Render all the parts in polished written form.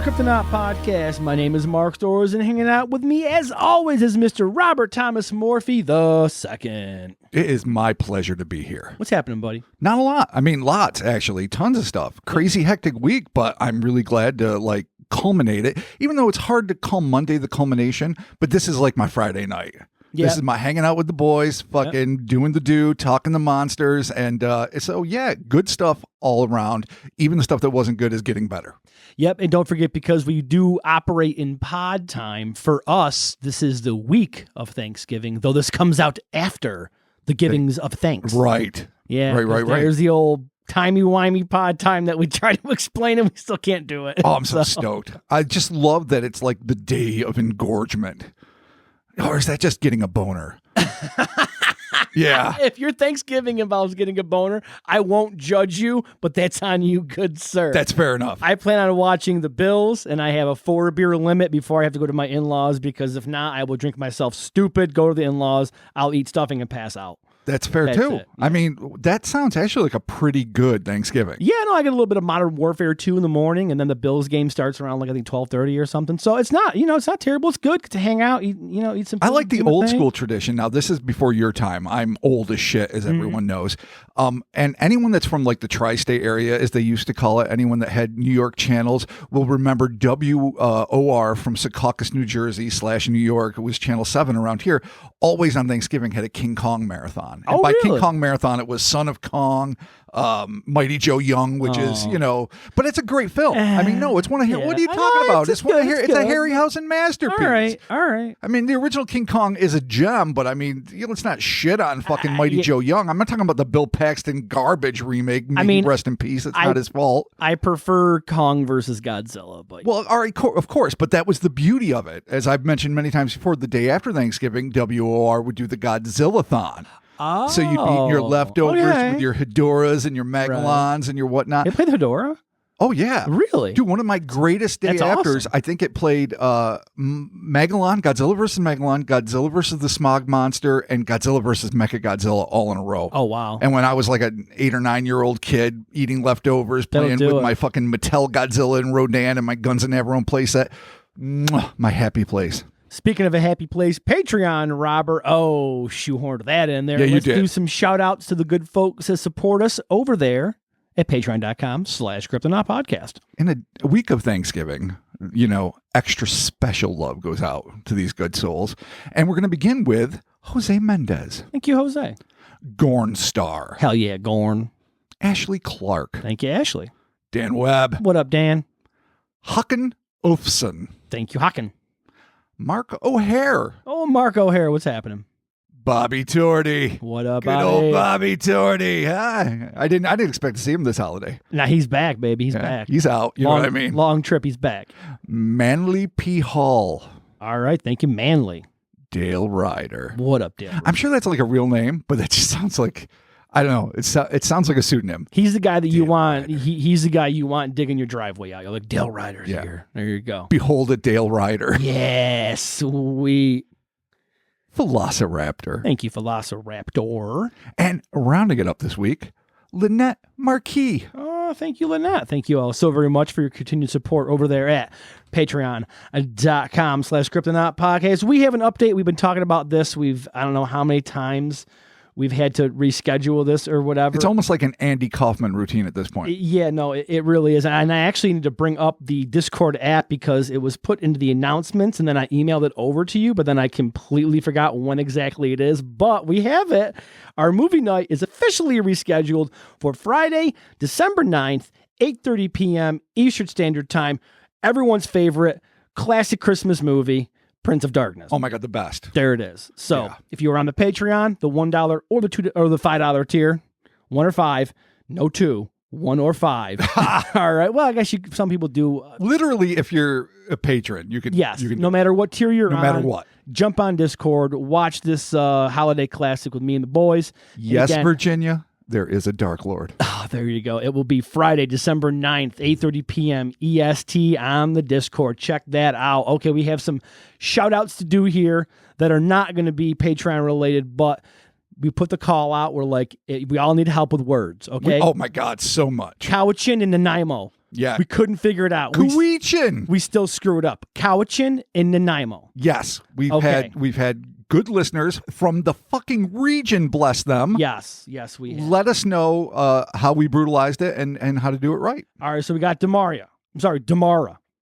Cryptonaut podcast. My name is Mark Storrs, and hanging out with me, as always, is Mr. Robert Thomas Morphy II. It is my pleasure to be here. What's happening, buddy? Not a lot. I mean, lots, actually. Tons of stuff. Crazy, hectic week, but I'm really glad to, culminate it. Even though it's hard to call Monday the culmination, but this is like my Friday night. Yep. This is my hanging out with the boys, doing the talking the monsters. And so, yeah, good stuff all around. Even the stuff that wasn't good is getting better. Yep, and don't forget, because we do operate in pod time, for us, this is the week of Thanksgiving, though this comes out after the givings of thanks. Right. Yeah. Right. There's the old timey-wimey pod time that we try to explain, and we still can't do it. Oh, I'm so stoked. I just love that it's like the day of engorgement. Or is that just getting a boner? Yeah. If your Thanksgiving involves getting a boner, I won't judge you, but that's on you, good sir. That's fair enough. I plan on watching the Bills, and I have a 4-beer limit before I have to go to my in-laws, because if not, I will drink myself stupid, go to the in-laws, I'll eat stuffing and pass out. That's fair, too. It, yeah. I mean, that sounds actually like a pretty good Thanksgiving. Yeah, no, I get a little bit of Modern Warfare 2 in the morning, and then the Bills game starts around, I think 12:30 or something. So it's not, it's not terrible. It's good to hang out, eat some food. I like the old school tradition. Now, this is before your time. I'm old as shit, as everyone knows. And anyone that's from the tri-state area, as they used to call it, anyone that had New York channels will remember WOR from Secaucus, New Jersey / New York. It was Channel 7 around here. Always on Thanksgiving had a King Kong marathon. And by really? King Kong marathon, it was Son of Kong, Mighty Joe Young, which is, but it's a great film. I mean, no, it's one of what are you talking about? It's a Harryhausen masterpiece. All right. I mean, the original King Kong is a gem, but I mean, let's not shit on fucking Mighty Joe Young. I'm not talking about the Bill Paxton garbage remake. Rest in peace. It's not his fault. I prefer Kong versus Godzilla, but well, all right, of course, but that was the beauty of it. As I've mentioned many times before, the day after Thanksgiving, WOR would do the Godzilla-thon. Oh, so you'd eat your leftovers with your Hedoras and your Megalons and your whatnot. They played Hedora? Oh, yeah. Really? Dude, one of my greatest day afters, awesome. I think it played Megalon, Godzilla vs. Megalon, Godzilla vs. the Smog Monster, and Godzilla vs. Mechagodzilla all in a row. Oh, wow. And when I was like an 8 or 9 year old kid eating leftovers, playing with my fucking Mattel Godzilla and Rodan and my Guns and Navarone playset, my happy place. Speaking of a happy place, Patreon, Robert. Oh, shoehorned that in there. Yeah, Let's do some shout outs to the good folks that support us over there at patreon.com/Cryptonaut podcast. In a week of Thanksgiving, extra special love goes out to these good souls. And we're going to begin with Jose Mendez. Thank you, Jose. Gorn Star. Hell yeah, Gorn. Ashley Clark. Thank you, Ashley. Dan Webb. What up, Dan? Hucken Ulfson. Thank you, Hucken. Mark O'Hare. Oh, Mark O'Hare, what's happening? Bobby Torty. What up, Good Bobby? old Bobby Torty. I didn't expect to see him this holiday. Now he's back, baby. He's back. He's out. You know what I mean? Long trip, he's back. Manly P. Hall. All right, thank you, Manly. Dale Ryder. What up, Dale? I'm sure that's like a real name, but that just sounds like, I don't know. It sounds like a pseudonym. He's the guy that you want. He's the guy you want digging your driveway out. You're like, Dale Ryder's here. There you go. Behold a Dale Ryder. Yeah, sweet. Velociraptor. Thank you, Velociraptor. And rounding it up this week, Lynette Marquis. Oh, thank you, Lynette. Thank you all so very much for your continued support over there at patreon.com/Cryptonaut podcast. We have an update. We've been talking about this. I don't know how many times we've had to reschedule this or whatever. It's almost like an Andy Kaufman routine at this point. Yeah, no, it really is. And I actually need to bring up the Discord app because it was put into the announcements and then I emailed it over to you, but then I completely forgot when exactly it is. But we have it. Our movie night is officially rescheduled for Friday, December 9th, 8:30 p.m. Eastern Standard Time. Everyone's favorite classic Christmas movie, Prince of Darkness. Oh my God, the best. There it is. So if you were on the Patreon, the $1 or the $2 or the $5 tier, 1 or 5, no 2, 1 or 5. All right. Well, I guess some people do. Literally, if you're a patron, you can. Yes. You can no matter what tier you're on. No matter what. Jump on Discord. Watch this holiday classic with me and the boys. Yes, again, Virginia. There is a Dark Lord. Oh, there you go. It will be Friday, December 9th, 8:30 p.m. EST on the Discord. Check that out. Okay, we have some shout-outs to do here that are not going to be Patreon-related, but we put the call out. We're like, we all need help with words, okay? Oh, my God, so much. Cowichan and Nanaimo. Yeah. We couldn't figure it out. Cowichan. We still screw it up. Cowichan and Nanaimo. Yes. We've Okay. had good listeners from the fucking region, bless them. Yes, we have. Let us know how we brutalized it and how to do it right. All right, so we got Damara.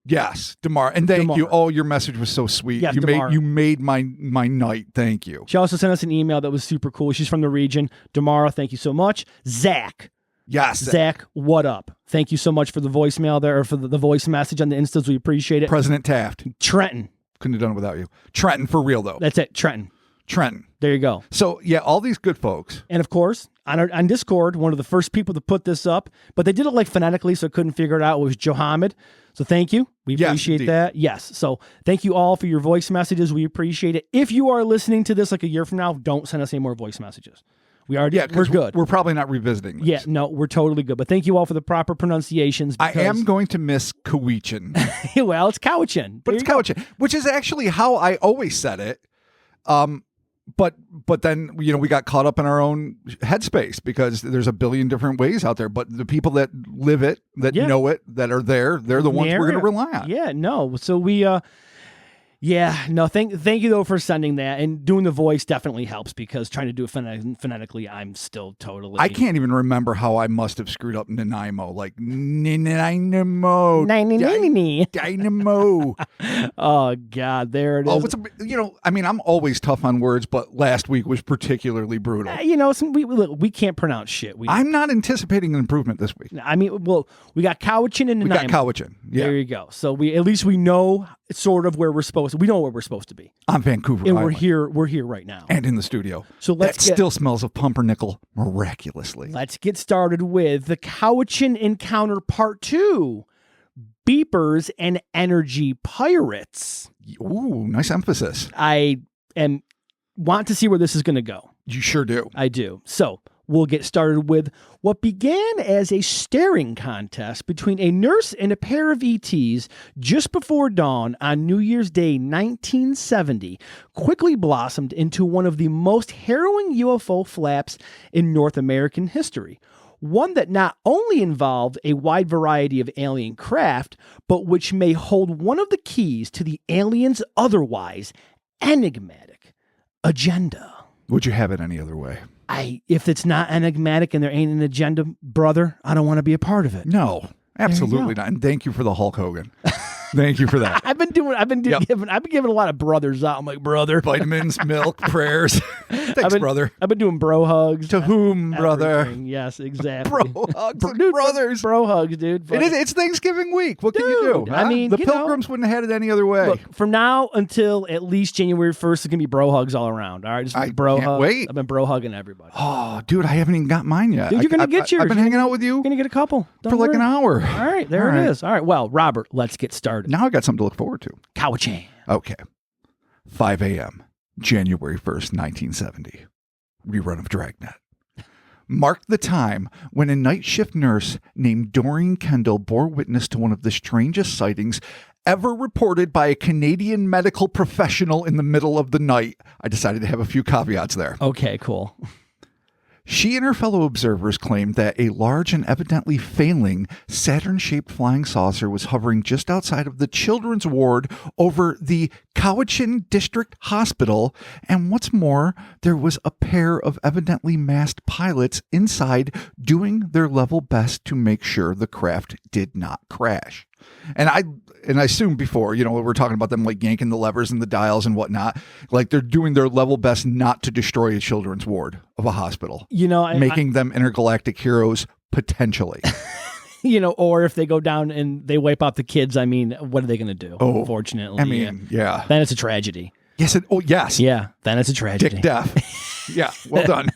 Yes, Damara. And thank you. Damara. Oh, your message was so sweet. Yes, you made my night. Thank you. She also sent us an email that was super cool. She's from the region. Damara, thank you so much. Zach. Yes. Zach, what up? Thank you so much for the voicemail there, or for the voice message on the Instas. We appreciate it. President Taft. Trenton. Couldn't have done it without you. Trenton, for real, though. That's it. Trenton. There you go. So, yeah, all these good folks. And of course, on Discord, one of the first people to put this up, but they did it like phonetically, so I couldn't figure it out, was Johammed. So thank you. We appreciate that. Yes. So thank you all for your voice messages. We appreciate it. If you are listening to this like a year from now, don't send us any more voice messages. We're good. We're probably not revisiting this. Yeah, no, we're totally good. But thank you all for the proper pronunciations. I am going to miss Cowichan. Well, it's Cowichan. But it's Cowichan, which is actually how I always said it. But then, we got caught up in our own headspace because there's a billion different ways out there. But the people that live it, that know it, that are there, they're the ones we're going to rely on. Yeah, no. So we, thank you though for sending that, and doing the voice definitely helps, because trying to do it phonetically, I'm still totally. I can't even remember how I must have screwed up Nanaimo, like Nanaimo, Dynamo. Oh God, there it is. I'm always tough on words, but last week was particularly brutal. We can't pronounce shit. I'm not anticipating an improvement this week. We got Cowichan and Nanaimo. We got Cowichan. Yeah. There you go. So at least we know sort of where we're supposed to. We know where we're supposed to be. On Vancouver and Island. We're here right now. And in the studio. So still smells of pumpernickel miraculously. Let's get started with the Cowichan Encounter Part 2. Beepers and Energy Pirates. Ooh, nice emphasis. I want to see where this is going to go. You sure do. I do. So we'll get started with what began as a staring contest between a nurse and a pair of ETs just before dawn on New Year's Day 1970 quickly blossomed into one of the most harrowing UFO flaps in North American history. One that not only involved a wide variety of alien craft, but which may hold one of the keys to the aliens' otherwise enigmatic agenda. Would you have it any other way? If it's not enigmatic and there ain't an agenda, brother, I don't want to be a part of it. No, absolutely not. And thank you for the Hulk Hogan. Thank you for that. I've been giving a lot of brothers out. I'm like, brother. Vitamins, milk, prayers. Thanks, brother. I've been doing bro hugs. To whom, brother? Everything. Yes, exactly. Bro hugs, dude, brothers. Bro hugs, dude. It's Thanksgiving week. What can you do? I mean, the Pilgrims wouldn't have had it any other way. Look, from now until at least January 1st, it's gonna be bro hugs all around. All right, just bro hugs. Wait. I've been bro hugging everybody. Oh, dude, I haven't even got mine yet. Dude, you're gonna get yours. I've been hanging out with you. You're gonna get a couple for like an hour. All right, there it is. All right, well, Robert, let's get started. Now I got something to look forward to. Cowichan. Okay. 5 a.m., January 1st, 1970. Rerun of Dragnet. Marked the time when a night shift nurse named Doreen Kendall bore witness to one of the strangest sightings ever reported by a Canadian medical professional in the middle of the night. I decided to have a few caveats there. Okay, cool. She and her fellow observers claimed that a large and evidently failing Saturn-shaped flying saucer was hovering just outside of the children's ward over the Cowichan District Hospital, and what's more, there was a pair of evidently masked pilots inside doing their level best to make sure the craft did not crash. And I assumed before, we were talking about them like yanking the levers and the dials and whatnot, like they're doing their level best not to destroy a children's ward of a hospital. Making them intergalactic heroes potentially. Or if they go down and they wipe out the kids, what are they going to do? Oh, unfortunately. Yeah. Then it's a tragedy. Yes. Yes. Yeah. Then it's a tragedy. Dick death. Yeah. Well done.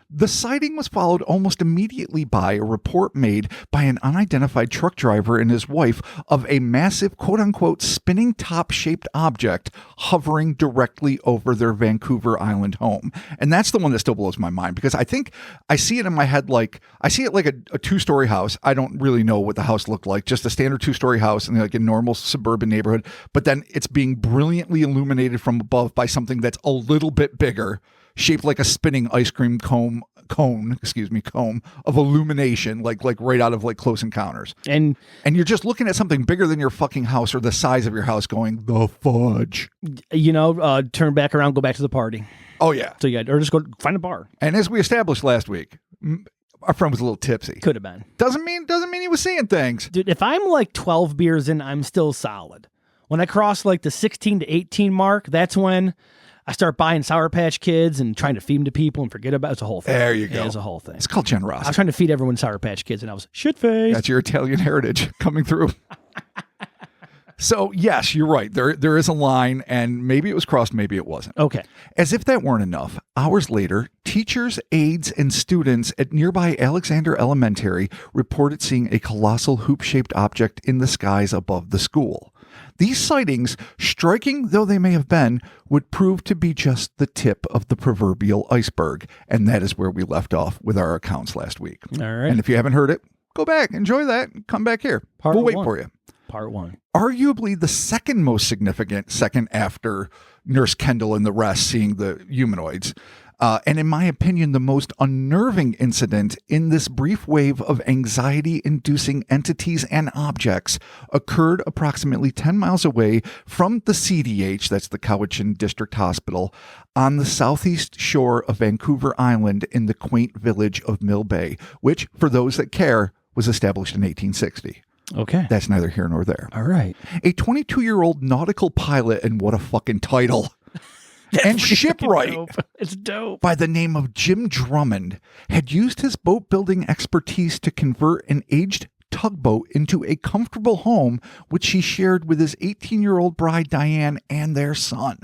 The sighting was followed almost immediately by a report made by an unidentified truck driver and his wife of a massive quote-unquote spinning top-shaped object hovering directly over their Vancouver Island home. And that's the one that still blows my mind, because I think I see it in my head like a two-story house. I don't really know what the house looked like, just a standard two-story house in like a normal suburban neighborhood. But then it's being brilliantly illuminated from above by something that's a little bit bigger, shaped like a spinning ice cream cone cone of illumination, like right out of like Close Encounters. And you're just looking at something bigger than your fucking house or the size of your house going, the fudge. Turn back around, go back to the party. Oh, yeah. So yeah, or just go find a bar. And as we established last week, our friend was a little tipsy. Could have been. Doesn't mean he was seeing things. Dude, if I'm like 12 beers in, I'm still solid. When I cross like the 16 to 18 mark, that's when I start buying Sour Patch Kids and trying to feed them to people and forget about it. It's a whole thing. There you go. It's a whole thing. It's called generosity. I was trying to feed everyone Sour Patch Kids and I was shit-faced. That's your Italian heritage coming through. So, yes, you're right. There is a line, and maybe it was crossed, maybe it wasn't. Okay. As if that weren't enough, hours later, teachers, aides, and students at nearby Alexander Elementary reported seeing a colossal hoop-shaped object in the skies above the school. These sightings, striking though they may have been, would prove to be just the tip of the proverbial iceberg, and that is where we left off with our accounts last week. All right. And if you haven't heard it, go back, enjoy that, and come back here. We'll wait for you. Part 1. Arguably the second most significant, second after Nurse Kendall and the rest seeing the humanoids. And in my opinion, the most unnerving incident in this brief wave of anxiety-inducing entities and objects occurred approximately 10 miles away from the CDH, that's the Cowichan District Hospital, on the southeast shore of Vancouver Island in the quaint village of Mill Bay, which, for those that care, was established in 1860. Okay. That's neither here nor there. All right. A 22-year-old nautical pilot, and what a fucking title, and shipwright It's dope. by the name of Jim Drummond had used his boat building expertise to convert an aged tugboat into a comfortable home, which he shared with his 18-year-old bride Diane and their son.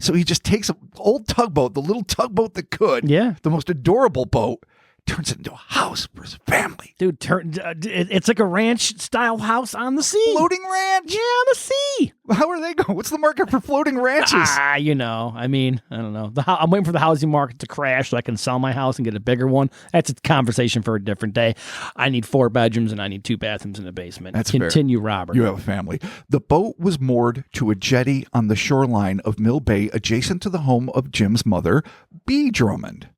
So he just takes an old tugboat, the little tugboat that could, the most adorable boat, turns it into a house for his family. Dude, it's like a ranch-style house on the sea. Floating ranch? Yeah, on the sea. How are they going? What's the market for floating ranches? I don't know. I'm waiting for the housing market to crash so I can sell my house and get a bigger one. That's a conversation for a different day. I need 4 bedrooms and I need 2 bathrooms in the basement. That's Continue, fair. Robert. You have a family. The boat was moored to a jetty on the shoreline of Mill Bay, adjacent to the home of Jim's mother, B. Drummond.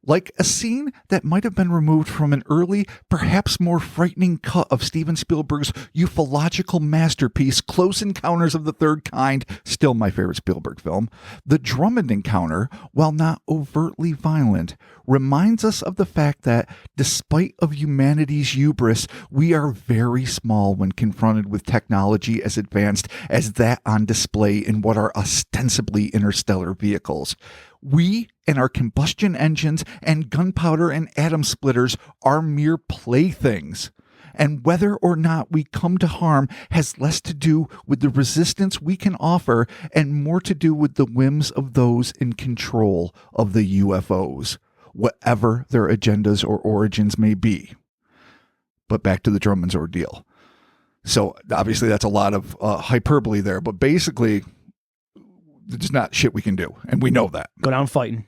Like a scene that might have been removed from an early, perhaps more frightening cut of Steven Spielberg's ufological masterpiece, Close Encounters of the Third Kind, still my favorite Spielberg film, the Drummond encounter, while not overtly violent, reminds us of the fact that, despite of humanity's hubris, we are very small when confronted with technology as advanced as that on display in what are ostensibly interstellar vehicles. We and our combustion engines and gunpowder and atom splitters are mere playthings. And whether or not we come to harm has less to do with the resistance we can offer and more to do with the whims of those in control of the UFOs, whatever their agendas or origins may be. But back to the Drummond's ordeal. So obviously that's a lot of hyperbole there, but basically there's not shit we can do, and we know that. Go down fighting.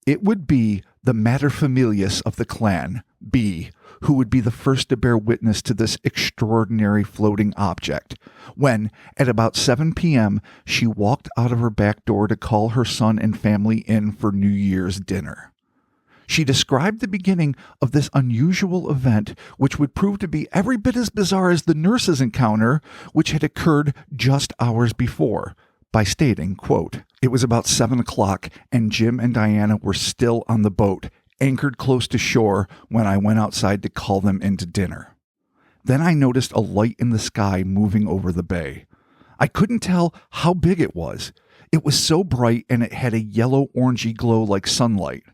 It would be the materfamilias of the clan, B, who would be the first to bear witness to this extraordinary floating object, when, at about 7 p.m., she walked out of her back door to call her son and family in for New Year's dinner. She described the beginning of this unusual event, which would prove to be every bit as bizarre as the nurse's encounter, which had occurred just hours before, by stating, quote, "It was about 7 o'clock and Jim and Diana were still on the boat, anchored close to shore when I went outside to call them into dinner. Then I noticed a light in the sky moving over the bay. I couldn't tell how big it was. It was so bright and it had a yellow-orangey glow like sunlight.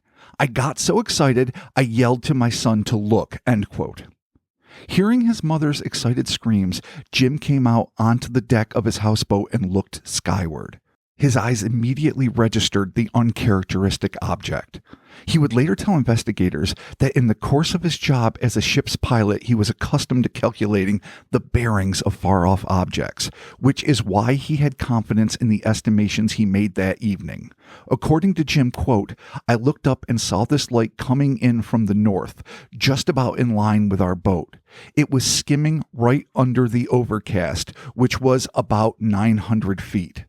I got so excited I yelled to my son to look," end quote. Hearing his mother's excited screams, Jim came out onto the deck of his houseboat and looked skyward. His eyes immediately registered the uncharacteristic object. He would later tell investigators that in the course of his job as a ship's pilot, he was accustomed to calculating the bearings of far-off objects, which is why he had confidence in the estimations he made that evening. According to Jim, quote, "I looked up and saw this light coming in from the north, just about in line with our boat. It was skimming right under the overcast, which was about 900 feet.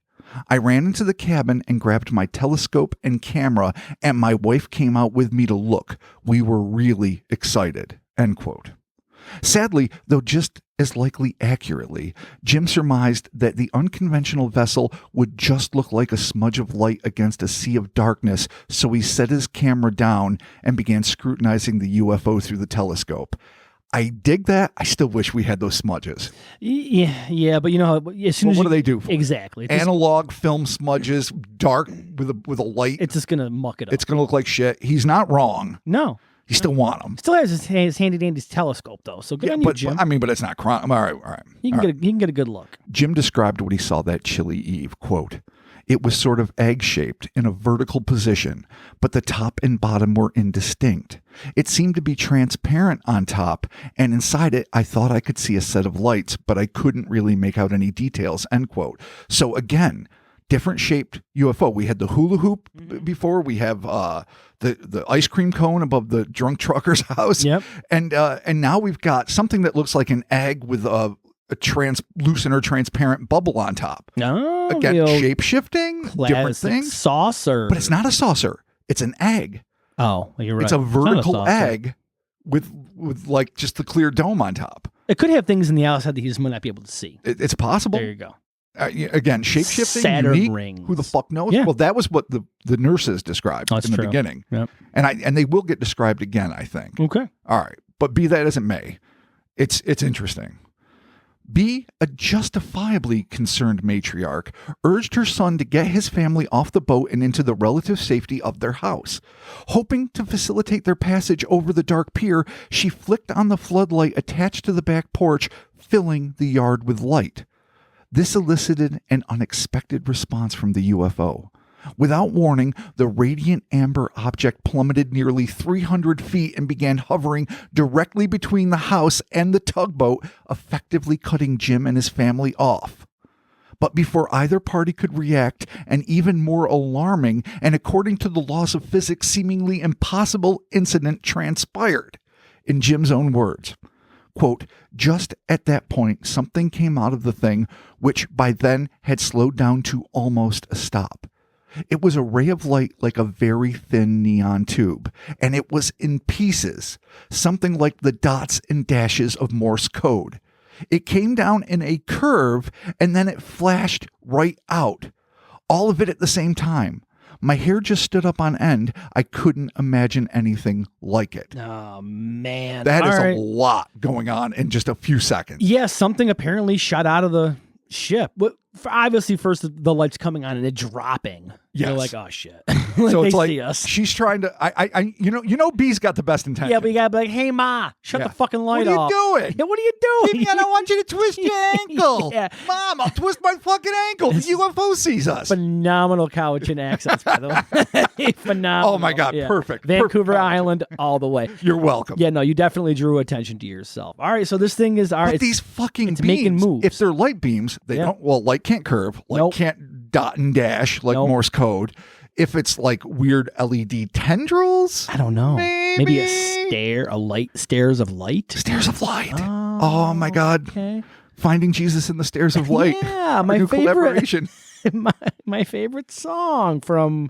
I ran into the cabin and grabbed my telescope and camera, and my wife came out with me to look. We were really excited, end quote. Sadly, though just as likely accurately, Jim surmised that the unconventional vessel would just look like a smudge of light against a sea of darkness, so he set his camera down and began scrutinizing the UFO through the telescope. I dig that. I still wish we had those smudges. Yeah, but you know, as soon as what do they do for exactly it? Analog film smudges, dark with a light. It's just gonna muck it up. It's gonna look like shit. He's not wrong. No. You still want him. Still has his handy dandy telescope though, so good on you, Jim. But it's not crime. All right. He can get a good look. Jim described what he saw that chilly eve. Quote, "It was sort of egg-shaped in a vertical position, but the top and bottom were indistinct. It seemed to be transparent on top, and inside it, I thought I could see a set of lights, but I couldn't really make out any details." End quote. So again, different shaped UFO. We had the hula hoop before. We have the ice cream cone above the drunk trucker's house. Yep. And now we've got something that looks like an egg with a translucent or transparent bubble on top. No, again, shape shifting, different things. Saucer, but it's not a saucer. It's an egg. Oh, you're right. It's a vertical egg with like just the clear dome on top. It could have things in the outside that he just might not be able to see. It's possible. There you go. Again, shape-shifting, Saturn unique, rings. who the fuck knows? Yeah. Well, that was what the nurses described in the beginning. Yep. And they will get described again, I think. Okay. All right. But be that as it may, it's interesting. B, a justifiably concerned matriarch, urged her son to get his family off the boat and into the relative safety of their house. Hoping to facilitate their passage over the dark pier, she flicked on the floodlight attached to the back porch, filling the yard with light. This elicited an unexpected response from the UFO. Without warning, the radiant amber object plummeted nearly 300 feet and began hovering directly between the house and the tugboat, effectively cutting Jim and his family off. But before either party could react, an even more alarming and, according to the laws of physics, seemingly impossible incident transpired. In Jim's own words, quote, "Just at that point, something came out of the thing, which by then had slowed down to almost a stop. It was a ray of light like a very thin neon tube, and it was in pieces, something like the dots and dashes of Morse code. It came down in a curve, and then it flashed right out. All of it at the same time. My hair just stood up on end. I couldn't imagine anything like it." Oh, man. That is a lot going on in just a few seconds. Yeah, something apparently shot out of the ship. Obviously, first the light's coming on and it dropping. Yes. You're like, oh shit. So it's like see us. She's trying to. You know, B's got the best intention. Yeah, but you gotta be like, hey ma, shut the fucking light off. off. What are you doing? Yeah, what are you doing? I don't want you to twist your ankle. Yeah. Mom, I'll twist my fucking ankle. The UFO sees us. Phenomenal Cowichan accents, by the way. Phenomenal. Oh my God, yeah. perfect. Vancouver Island all the way. You're welcome. Yeah, no, you definitely drew attention to yourself. All right, so this thing is But these fucking beams, making moves. if they're light beams, they don't. Well, light can't curve. Light can't dot and dash like Morse code. If it's like weird LED tendrils, I don't know. Maybe Stairs of light. Stairs of light. Oh my God. Okay. Finding Jesus in the Stairs of Light. Yeah, my favorite collaboration. my favorite song from,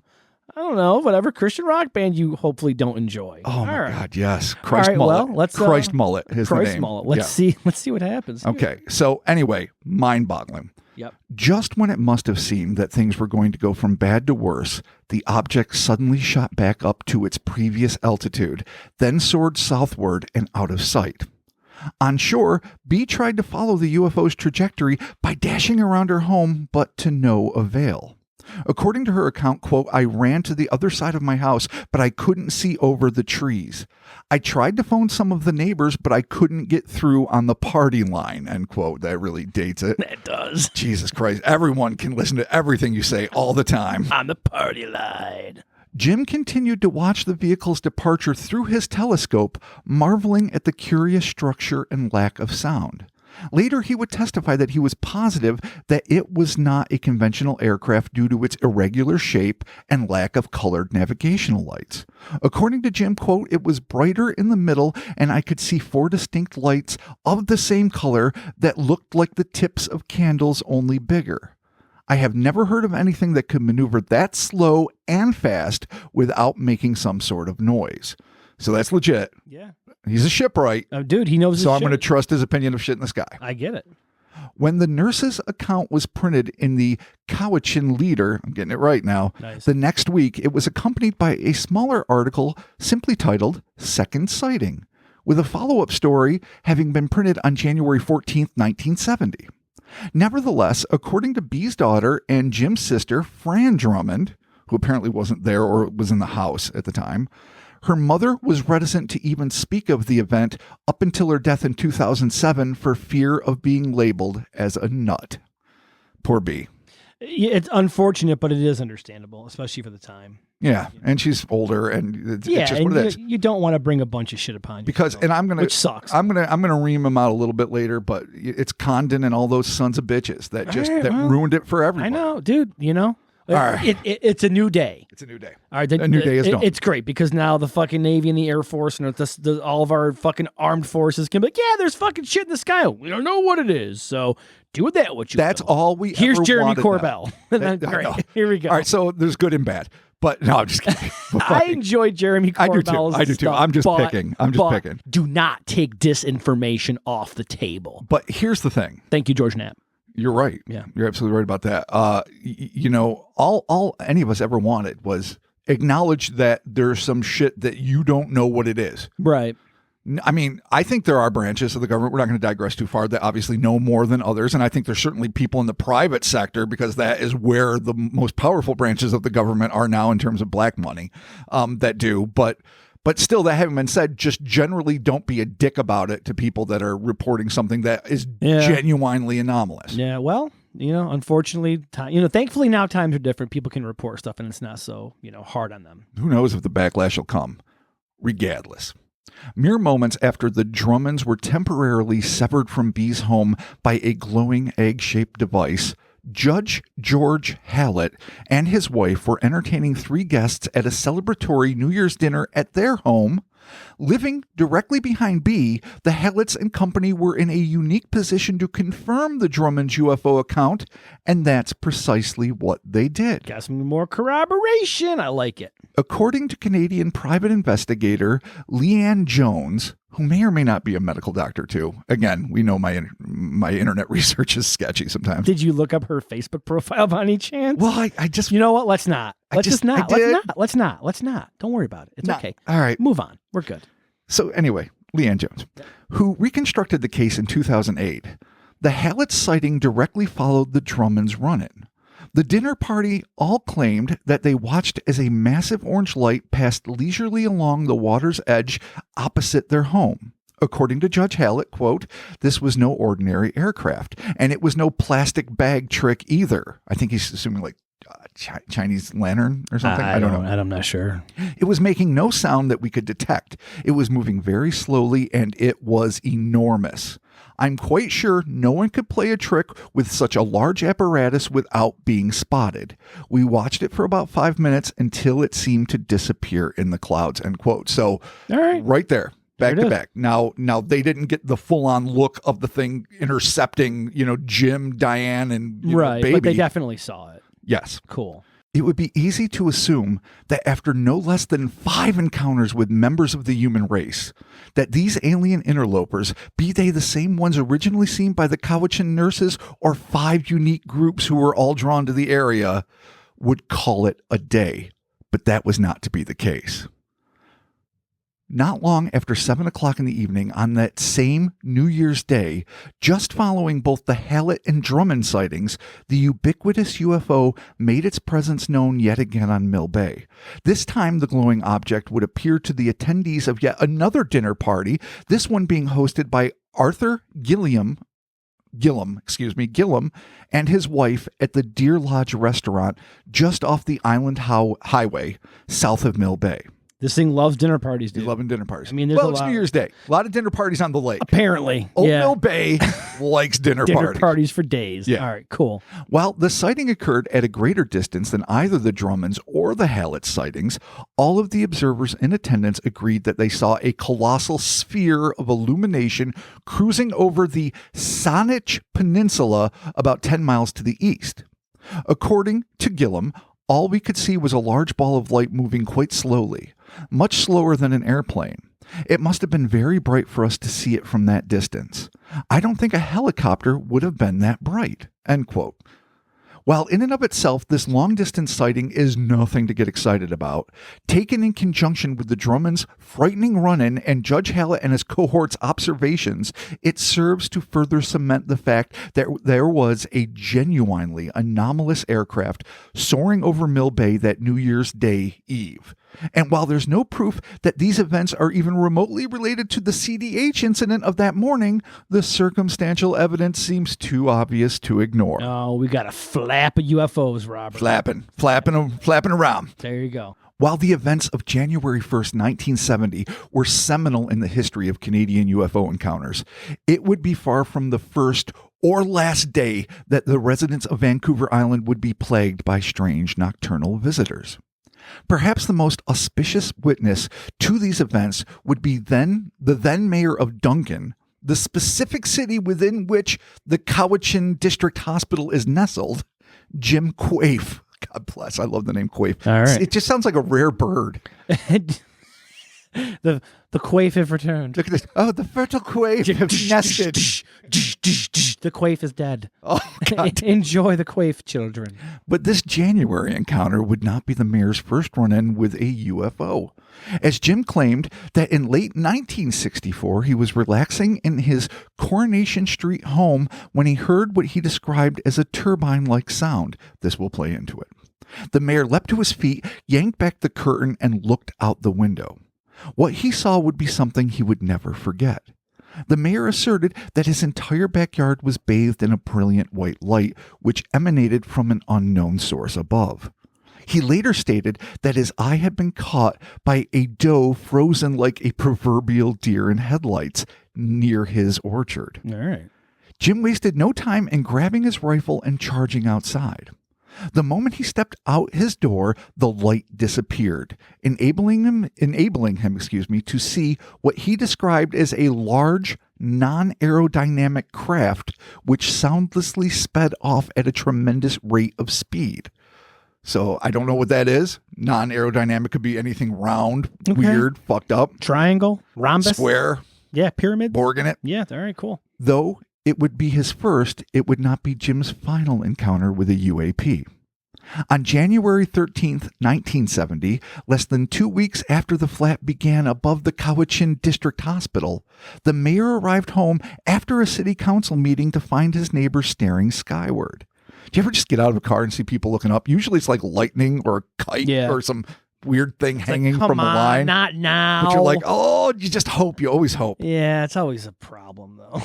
I don't know, whatever Christian rock band you hopefully don't enjoy. Oh my God, yes. Christ Mullet. Well, let's Christ Mullet is the name. Mullet. Let's see what happens. Okay. So anyway, mind-boggling. Yep. Just when it must have seemed that things were going to go from bad to worse, the object suddenly shot back up to its previous altitude, then soared southward and out of sight. On shore, B tried to follow the UFO's trajectory by dashing around her home, but to no avail. According to her account, quote, "I ran to the other side of my house, but I couldn't see over the trees. I tried to phone some of the neighbors, but I couldn't get through on the party line," end quote. That really dates it. It does. Jesus Christ. Everyone can listen to everything you say all the time. On the party line. Jim continued to watch the vehicle's departure through his telescope, marveling at the curious structure and lack of sound. Later, he would testify that he was positive that it was not a conventional aircraft due to its irregular shape and lack of colored navigational lights. According to Jim, quote, "It was brighter in the middle and I could see 4 distinct lights of the same color that looked like the tips of candles, only bigger. I have never heard of anything that could maneuver that slow and fast without making some sort of noise. So that's legit. Yeah. He's a shipwright. Oh, dude, he knows his So I'm shit. going to trust his opinion of shit in the sky. I get it. When the nurse's account was printed in the Cowichan Leader, I'm getting it right now, Nice. the next week it was accompanied by a smaller article simply titled Second Sighting, with a follow-up story having been printed on January 14th, 1970. Nevertheless, according to B's daughter and Jim's sister, Fran Drummond, who apparently wasn't there or was in the house at the time, her mother was reticent to even speak of the event up until her death in 2007 for fear of being labeled as a nut. Poor B. Yeah, it's unfortunate, but it is understandable, especially for the time. Yeah, and she's older, and it's just and what it is. you don't want to bring a bunch of shit upon you. Because, and I'm gonna, which sucks. I'm gonna ream them out a little bit later, but it's Condon and all those sons of bitches that just ruined it for everyone. I know, dude. All right. It's a new day. It's a new day. All right, a new day is done. It's great because now the fucking Navy and the Air Force and all of our fucking armed forces can be like, yeah, there's fucking shit in the sky. We don't know what it is, so do with that what you That's will. all we Here's ever Jeremy wanted Corbell. Great. Here we go. All right, so there's good and bad. But no, I'm just kidding. I enjoy Jeremy Corbell's I do too. stuff, I'm just picking. Picking. Do not take disinformation off the table. But here's the thing. Thank you, George Knapp. You're right. Yeah. You're absolutely right about that. All any of us ever wanted was acknowledge that there's some shit that you don't know what it is. Right. I mean, I think there are branches of the government, we're not going to digress too far, that obviously know more than others. And I think there's certainly people in the private sector, because that is where the most powerful branches of the government are now in terms of black money, that do. But still, that having been said, just generally don't be a dick about it to people that are reporting something that is genuinely anomalous. Yeah, well, unfortunately, thankfully now times are different. People can report stuff and it's not so, hard on them. Who knows if the backlash will come? Regardless. Mere moments after the Drummonds were temporarily severed from B's home by a glowing egg-shaped device, Judge George Hallett and his wife were entertaining 3 guests at a celebratory New Year's dinner at their home. Living directly behind B, the Halletts and company were in a unique position to confirm the Drummond's UFO account, and that's precisely what they did. Got some more corroboration. I like it. According to Canadian private investigator Leanne Jones, who may or may not be a medical doctor too. Again, we know my internet research is sketchy sometimes. Did you look up her Facebook profile by any chance? Well, I just... You know what? Let's not. Let's not. Don't worry about it. It's okay. All right. Move on. We're good. So anyway, Leanne Jones, who reconstructed the case in 2008, the Hallett sighting directly followed the Drummonds' run-in. The dinner party all claimed that they watched as a massive orange light passed leisurely along the water's edge opposite their home. According to Judge Hallett, quote, "This was no ordinary aircraft, and it was no plastic bag trick either." I think he's assuming like Chinese lantern or something. I don't know. I'm not sure. It was making no sound that we could detect. It was moving very slowly, and it was enormous. I'm quite sure no one could play a trick with such a large apparatus without being spotted. We watched it for about 5 minutes until it seemed to disappear in the clouds, end quote. So right there, back to back. Now they didn't get the full-on look of the thing intercepting, Jim, Diane, and Baby. But they definitely saw it. Yes. Cool. It would be easy to assume that after no less than 5 encounters with members of the human race, that these alien interlopers, be they the same ones originally seen by the Cowichan nurses or 5 unique groups who were all drawn to the area, would call it a day. But that was not to be the case. Not long after 7 o'clock in the evening on that same New Year's Day, just following both the Hallett and Drummond sightings, the ubiquitous UFO made its presence known yet again on Mill Bay. This time, the glowing object would appear to the attendees of yet another dinner party, this one being hosted by Arthur Gilliam, and his wife at the Deer Lodge restaurant just off the Island Highway, south of Mill Bay. This thing loves dinner parties, dude. He's loving dinner parties. I mean, there's it's New Year's Day. A lot of dinner parties on the lake. Apparently. Old Mill Bay likes dinner parties. Dinner parties for days. Yeah. All right, cool. While the sighting occurred at a greater distance than either the Drummonds or the Hallett sightings, all of the observers in attendance agreed that they saw a colossal sphere of illumination cruising over the Saanich Peninsula about 10 miles to the east. According to Gillum, all we could see was a large ball of light moving quite slowly, much slower than an airplane. It must have been very bright for us to see it from that distance. I don't think a helicopter would have been that bright." End quote. While in and of itself, this long-distance sighting is nothing to get excited about, taken in conjunction with the Drummonds' frightening run-in and Judge Hallett and his cohort's observations, it serves to further cement the fact that there was a genuinely anomalous aircraft soaring over Mill Bay that New Year's Day Eve. And while there's no proof that these events are even remotely related to the CDH incident of that morning, the circumstantial evidence seems too obvious to ignore. Oh, we got a flap of UFOs, Robert. Flapping around. There you go. While the events of January 1st, 1970 were seminal in the history of Canadian UFO encounters, it would be far from the first or last day that the residents of Vancouver Island would be plagued by strange nocturnal visitors. Perhaps the most auspicious witness to these events would be the then mayor of Duncan, the specific city within which the Cowichan District Hospital is nestled, Jim Quaife. God bless. I love the name Quaife. All right. It just sounds like a rare bird. The quaife have returned. Look at this. Oh, the fertile quaife have nested. The quaife is dead. Oh, God. Enjoy the quaife, children. But this January encounter would not be the mayor's first run-in with a UFO. As Jim claimed that in late 1964, he was relaxing in his Coronation Street home when he heard what he described as a turbine-like sound. This will play into it. The mayor leapt to his feet, yanked back the curtain, and looked out the window. What he saw would be something he would never forget. The mayor asserted that his entire backyard was bathed in a brilliant white light, which emanated from an unknown source above. He later stated that his eye had been caught by a doe frozen like a proverbial deer in headlights near his orchard. All right. Jim wasted no time in grabbing his rifle and charging outside. The moment he stepped out his door, the light disappeared, enabling him, to see what he described as a large, non-aerodynamic craft which soundlessly sped off at a tremendous rate of speed. So I don't know what that is. Non-aerodynamic could be anything round, weird, fucked up. Triangle, rhombus, square, yeah, pyramid, Borg in it. Yeah, all right, cool. Though it would be his first, it would not be Jim's final encounter with a UAP. On January 13th, 1970, less than 2 weeks after the flap began above the Cowichan District Hospital, the mayor arrived home after a city council meeting to find his neighbor staring skyward. Do you ever just get out of a car and see people looking up? Usually it's like lightning or a kite or some weird thing hanging like, from the line. Not now. But you're like, oh, you just hope. You always hope. Yeah, it's always a problem, though.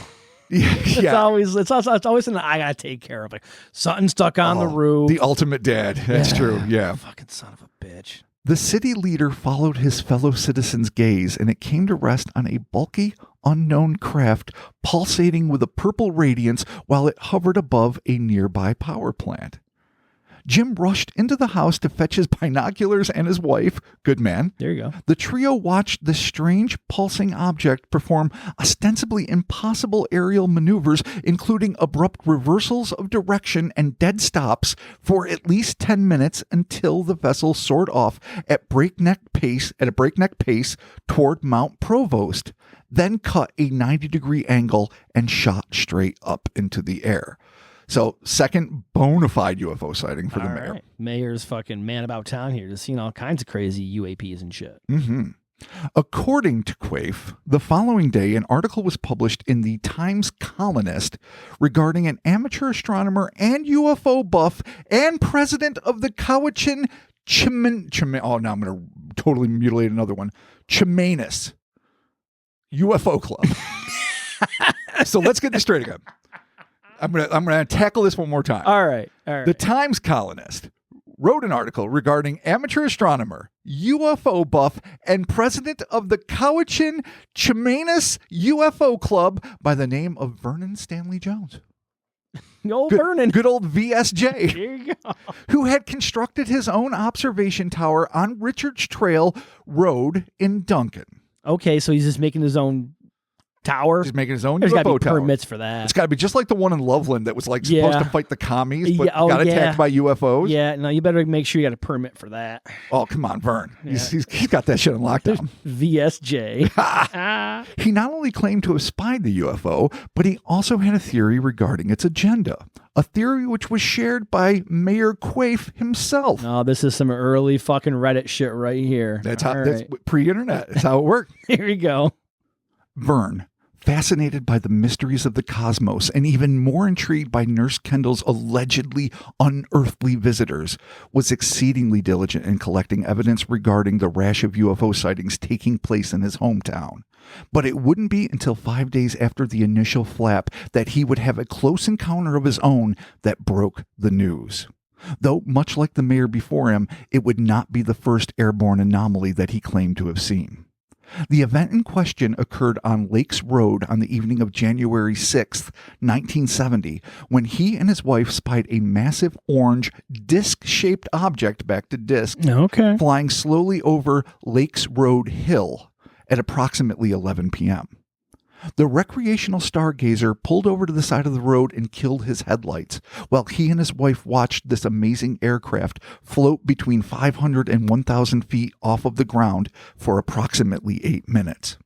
It's always something I gotta take care of. Like something stuck on the roof. The ultimate dad. That's true. Yeah. Fucking son of a bitch. The city leader followed his fellow citizens' gaze, and it came to rest on a bulky, unknown craft pulsating with a purple radiance while it hovered above a nearby power plant. Jim rushed into the house to fetch his binoculars and his wife. Good man. There you go. The trio watched the strange pulsing object perform ostensibly impossible aerial maneuvers, including abrupt reversals of direction and dead stops for at least 10 minutes until the vessel soared off at a breakneck pace toward Mount Provost, then cut a 90-degree angle and shot straight up into the air. So, second bona fide UFO sighting for the mayor. Right. Mayor's fucking man about town here, just seeing all kinds of crazy UAPs and shit. Mm-hmm. According to Quaife, the following day, an article was published in the Times Colonist regarding an amateur astronomer and UFO buff and president of the Cowichan oh, now I'm going to totally mutilate another one. Chemainus UFO Club. So let's get this straight again. I'm gonna tackle this one more time. All right. The Times Colonist wrote an article regarding amateur astronomer, UFO buff, and president of the Cowichan Chemainus UFO Club by the name of Vernon Stanley Jones. Vernon. Good old VSJ. Here you go. Who had constructed his own observation tower on Richards Trail Road in Duncan. Okay, so he's just making his own tower. He's making his own There's got to UFO be tower. permits for that. It's got to be just like the one in Loveland that was like supposed to fight the commies, but got attacked by UFOs. Yeah, no, you better make sure you got a permit for that. Oh, come on, Vern. Yeah. He's got that shit on lockdown. VSJ. He not only claimed to have spied the UFO, but he also had a theory regarding its agenda. A theory which was shared by Mayor Quaife himself. Oh, this is some early fucking Reddit shit right here. That's pre-internet. That's how it worked. Here we go. Vern, fascinated by the mysteries of the cosmos and even more intrigued by Nurse Kendall's allegedly unearthly visitors, was exceedingly diligent in collecting evidence regarding the rash of UFO sightings taking place in his hometown. But it wouldn't be until 5 days after the initial flap that he would have a close encounter of his own that broke the news. Though, much like the mayor before him, it would not be the first airborne anomaly that he claimed to have seen. The event in question occurred on Lakes Road on the evening of January 6th, 1970, when he and his wife spied a massive orange disc-shaped object, back to disc, flying slowly over Lakes Road Hill at approximately 11 p.m. The recreational stargazer pulled over to the side of the road and killed his headlights, while he and his wife watched this amazing aircraft float between 500 and 1,000 feet off of the ground for approximately 8 minutes.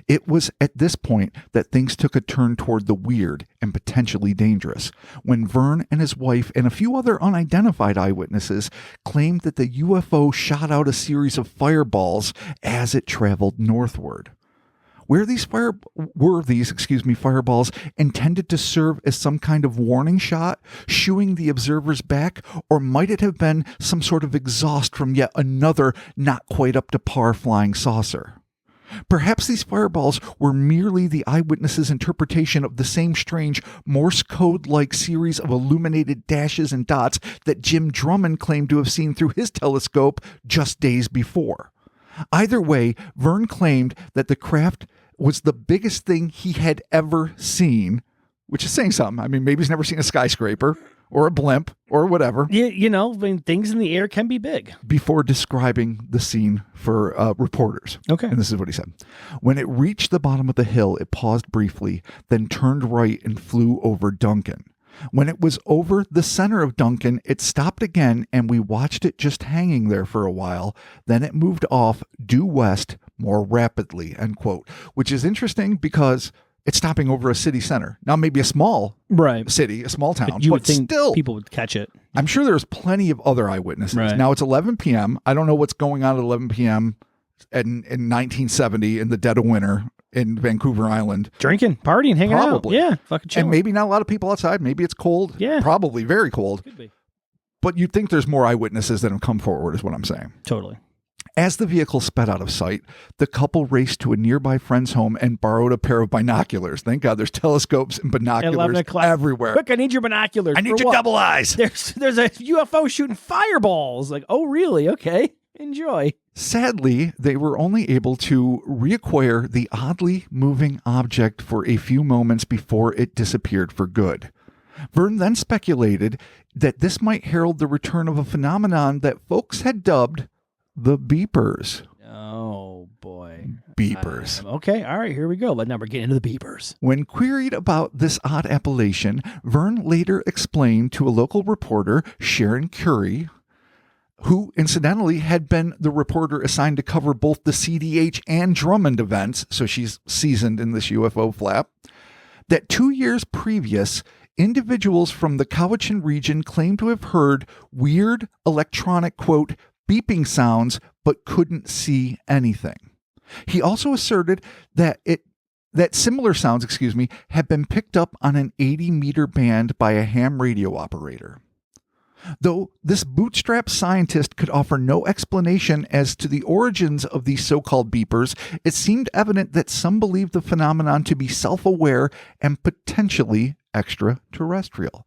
It was at this point that things took a turn toward the weird and potentially dangerous, when Vern and his wife and a few other unidentified eyewitnesses claimed that the UFO shot out a series of fireballs as it traveled northward. Were these fireballs intended to serve as some kind of warning shot, shooing the observers back, or might it have been some sort of exhaust from yet another not quite up to par flying saucer? Perhaps these fireballs were merely the eyewitnesses' interpretation of the same strange Morse code-like series of illuminated dashes and dots that Jim Drummond claimed to have seen through his telescope just days before. Either way, Vern claimed that the craft was the biggest thing he had ever seen, which is saying something. I mean, maybe he's never seen a skyscraper or a blimp or whatever. You know, things in the air can be big. Before describing the scene for reporters. Okay. And this is what he said. When it reached the bottom of the hill, it paused briefly, then turned right and flew over Duncan. When it was over the center of Duncan, it stopped again, and we watched it just hanging there for a while. Then it moved off due west more rapidly, end quote. Which is interesting because it's stopping over a city center. Now, maybe a small city, a small town, you would think still, people would catch it. I'm sure there's plenty of other eyewitnesses. Right. Now, it's 11 p.m. I don't know what's going on at 11 p.m. in 1970 in the dead of winter in Vancouver Island. Drinking, partying, hanging Probably. out. Yeah, fucking chilling. And maybe not a lot of people outside. Maybe it's cold. Yeah. Probably very cold. Could be. But you'd think there's more eyewitnesses that have come forward, is what I'm saying. Totally. As the vehicle sped out of sight, the couple raced to a nearby friend's home and borrowed a pair of binoculars. Thank God there's telescopes and binoculars everywhere. Quick, I need your binoculars. I need your double eyes. There's a UFO shooting fireballs. Like, oh, really? Okay. Enjoy. Sadly, they were only able to reacquire the oddly moving object for a few moments before it disappeared for good. Vern then speculated that this might herald the return of a phenomenon that folks had dubbed the beepers. Oh, boy. Beepers. Okay, all right, here we go. Now we're getting into the beepers. When queried about this odd appellation, Vern later explained to a local reporter, Sharon Curry, who incidentally had been the reporter assigned to cover both the CDH and Drummond events, so she's seasoned in this UFO flap, that 2 years previous, individuals from the Cowichan region claimed to have heard weird electronic, quote, beeping sounds, but couldn't see anything. He also asserted that similar sounds, had been picked up on an 80-meter band by a ham radio operator. Though this bootstrap scientist could offer no explanation as to the origins of these so-called beepers, it seemed evident that some believed the phenomenon to be self-aware and potentially extraterrestrial.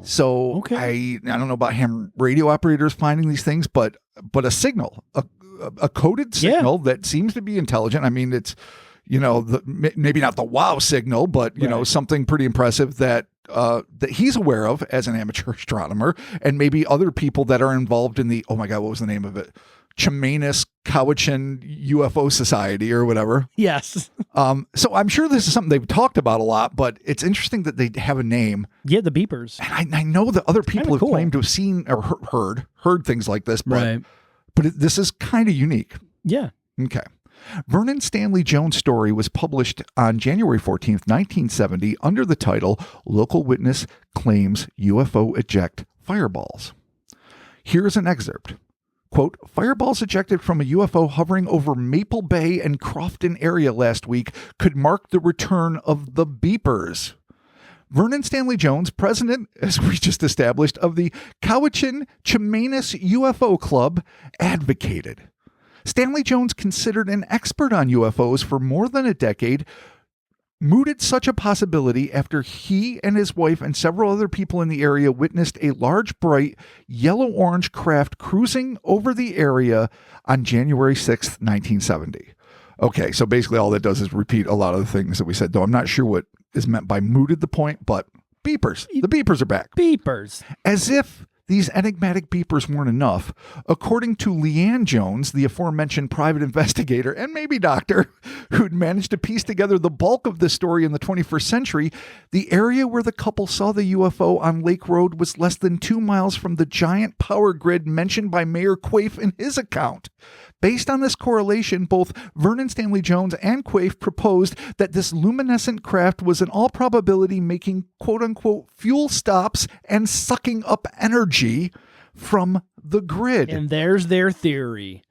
So I don't know about ham radio operators finding these things, but a signal, a coded signal that seems to be intelligent. I mean, it's, maybe not the wow signal, but something pretty impressive that he's aware of as an amateur astronomer, and maybe other people that are involved in the, oh my God, what was the name of it? Chemainus Cowichan UFO Society or whatever. Yes. So I'm sure this is something they've talked about a lot, but it's interesting that they have a name. Yeah, the beepers. And I know that other people have cool. claimed to have seen or heard things like this, but, Right. but this is kind of unique. Yeah. Okay. Vernon Stanley Jones' story was published on January 14th, 1970 under the title Local Witness Claims UFO Eject Fireballs. Here's an excerpt. Quote, fireballs ejected from a UFO hovering over Maple Bay and Crofton area last week could mark the return of the beepers. Vernon Stanley Jones, president, as we just established, of the Cowichan Chemainus UFO Club, advocated. Stanley Jones, considered an expert on UFOs for more than a decade, mooted such a possibility after he and his wife and several other people in the area witnessed a large, bright, yellow-orange craft cruising over the area on January 6th, 1970. Okay, so basically all that does is repeat a lot of the things that we said, though I'm not sure what is meant by mooted the point, but beepers. The beepers are back. Beepers. As if these enigmatic beepers weren't enough, according to Leanne Jones, the aforementioned private investigator and maybe doctor who'd managed to piece together the bulk of this story in the 21st century, the area where the couple saw the UFO on Lake Road was less than 2 miles from the giant power grid mentioned by Mayor Quaife in his account. Based on this correlation, both Vernon Stanley Jones and Quaife proposed that this luminescent craft was in all probability making quote-unquote fuel stops and sucking up energy from the grid. And there's their theory.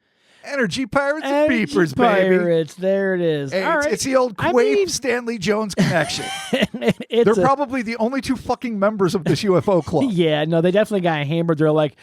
Energy pirates and beepers, baby. Pirates, there it is. Hey, All right. it's the old Quaife Stanley Jones connection. They're probably the only two fucking members of this UFO club. Yeah, no, they definitely got hammered. They're like,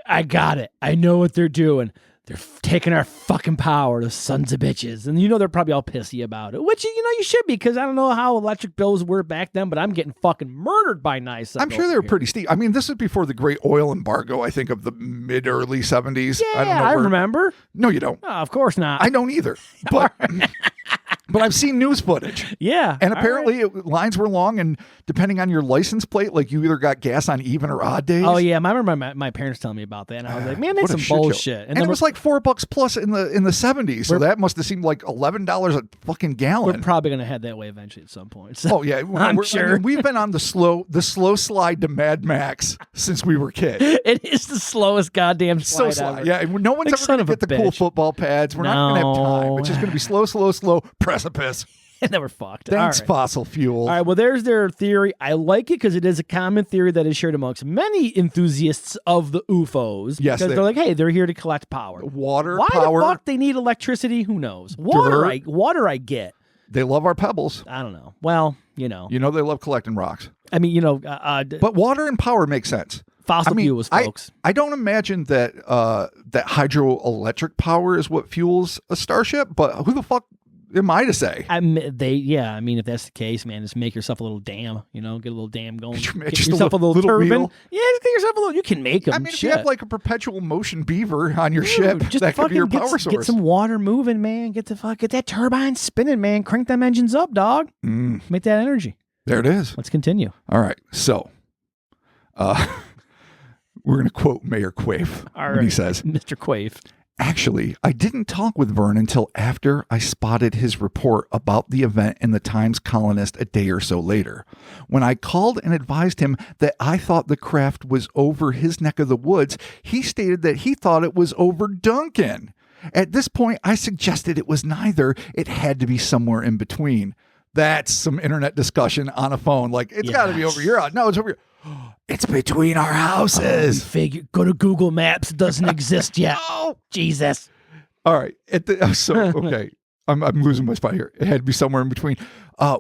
I got it. I know what they're doing. They're taking our fucking power, those sons of bitches. And they're probably all pissy about it, which, you should be, because I don't know how electric bills were back then, but I'm getting fucking murdered by nice. I'm sure they were pretty steep. I mean, this is before the great oil embargo, I think, of the mid-early 70s. Yeah, I remember. No, you don't. Oh, of course not. I don't either. But... But I've seen news footage. Yeah. And apparently lines were long, and depending on your license plate, like you either got gas on even or odd days. Oh, yeah. I remember my parents telling me about that. And I was like, man, that's some bullshit. And it was like $4 plus in the 70s. So that must have seemed like $11 a fucking gallon. We're probably going to head that way eventually at some point. So oh, yeah. I'm sure. I mean, we've been on the slow slide to Mad Max since we were kids. It is the slowest goddamn slide ever. Yeah. No one's ever going to get the cool football pads. We're not going to have time. It's just going to be slow precipice. And then we're fucked. Thanks, fossil fuel. All right, well, there's their theory. I like it because it is a common theory that is shared amongst many enthusiasts of the UFOs. Yes, because they're like, hey, they're here to collect power. Why the fuck they need electricity? Who knows? Water, I get. They love our pebbles. I don't know. Well, they love collecting rocks. I mean, but water and power make sense. Fossil fuels, folks. I don't imagine that that hydroelectric power is what fuels a starship, but who the fuck am I to say? I mean, if that's the case, man, just make yourself a little dam, get a little dam going. Get yourself a little turbine. Wheel? Yeah, just get yourself a little, you can make them. I mean, if you have like a perpetual motion beaver on your ship, just that could be your power source. Get some water moving, man. Get that turbine spinning, man. Crank them engines up, dog. Make that energy. There it is. Let's continue. All right. So, we're going to quote Mayor Quaife when he says, Mr. Quaife. Actually, I didn't talk with Vern until after I spotted his report about the event in the Times Colonist a day or so later. When I called and advised him that I thought the craft was over his neck of the woods, he stated that he thought it was over Duncan. At this point, I suggested it was neither. It had to be somewhere in between. That's some internet discussion on a phone. Like, it's got to be over here. No, it's over here. It's between our houses. Go to Google Maps. It doesn't exist yet. Oh, Jesus. All right. Okay. I'm losing my spot here. It had to be somewhere in between,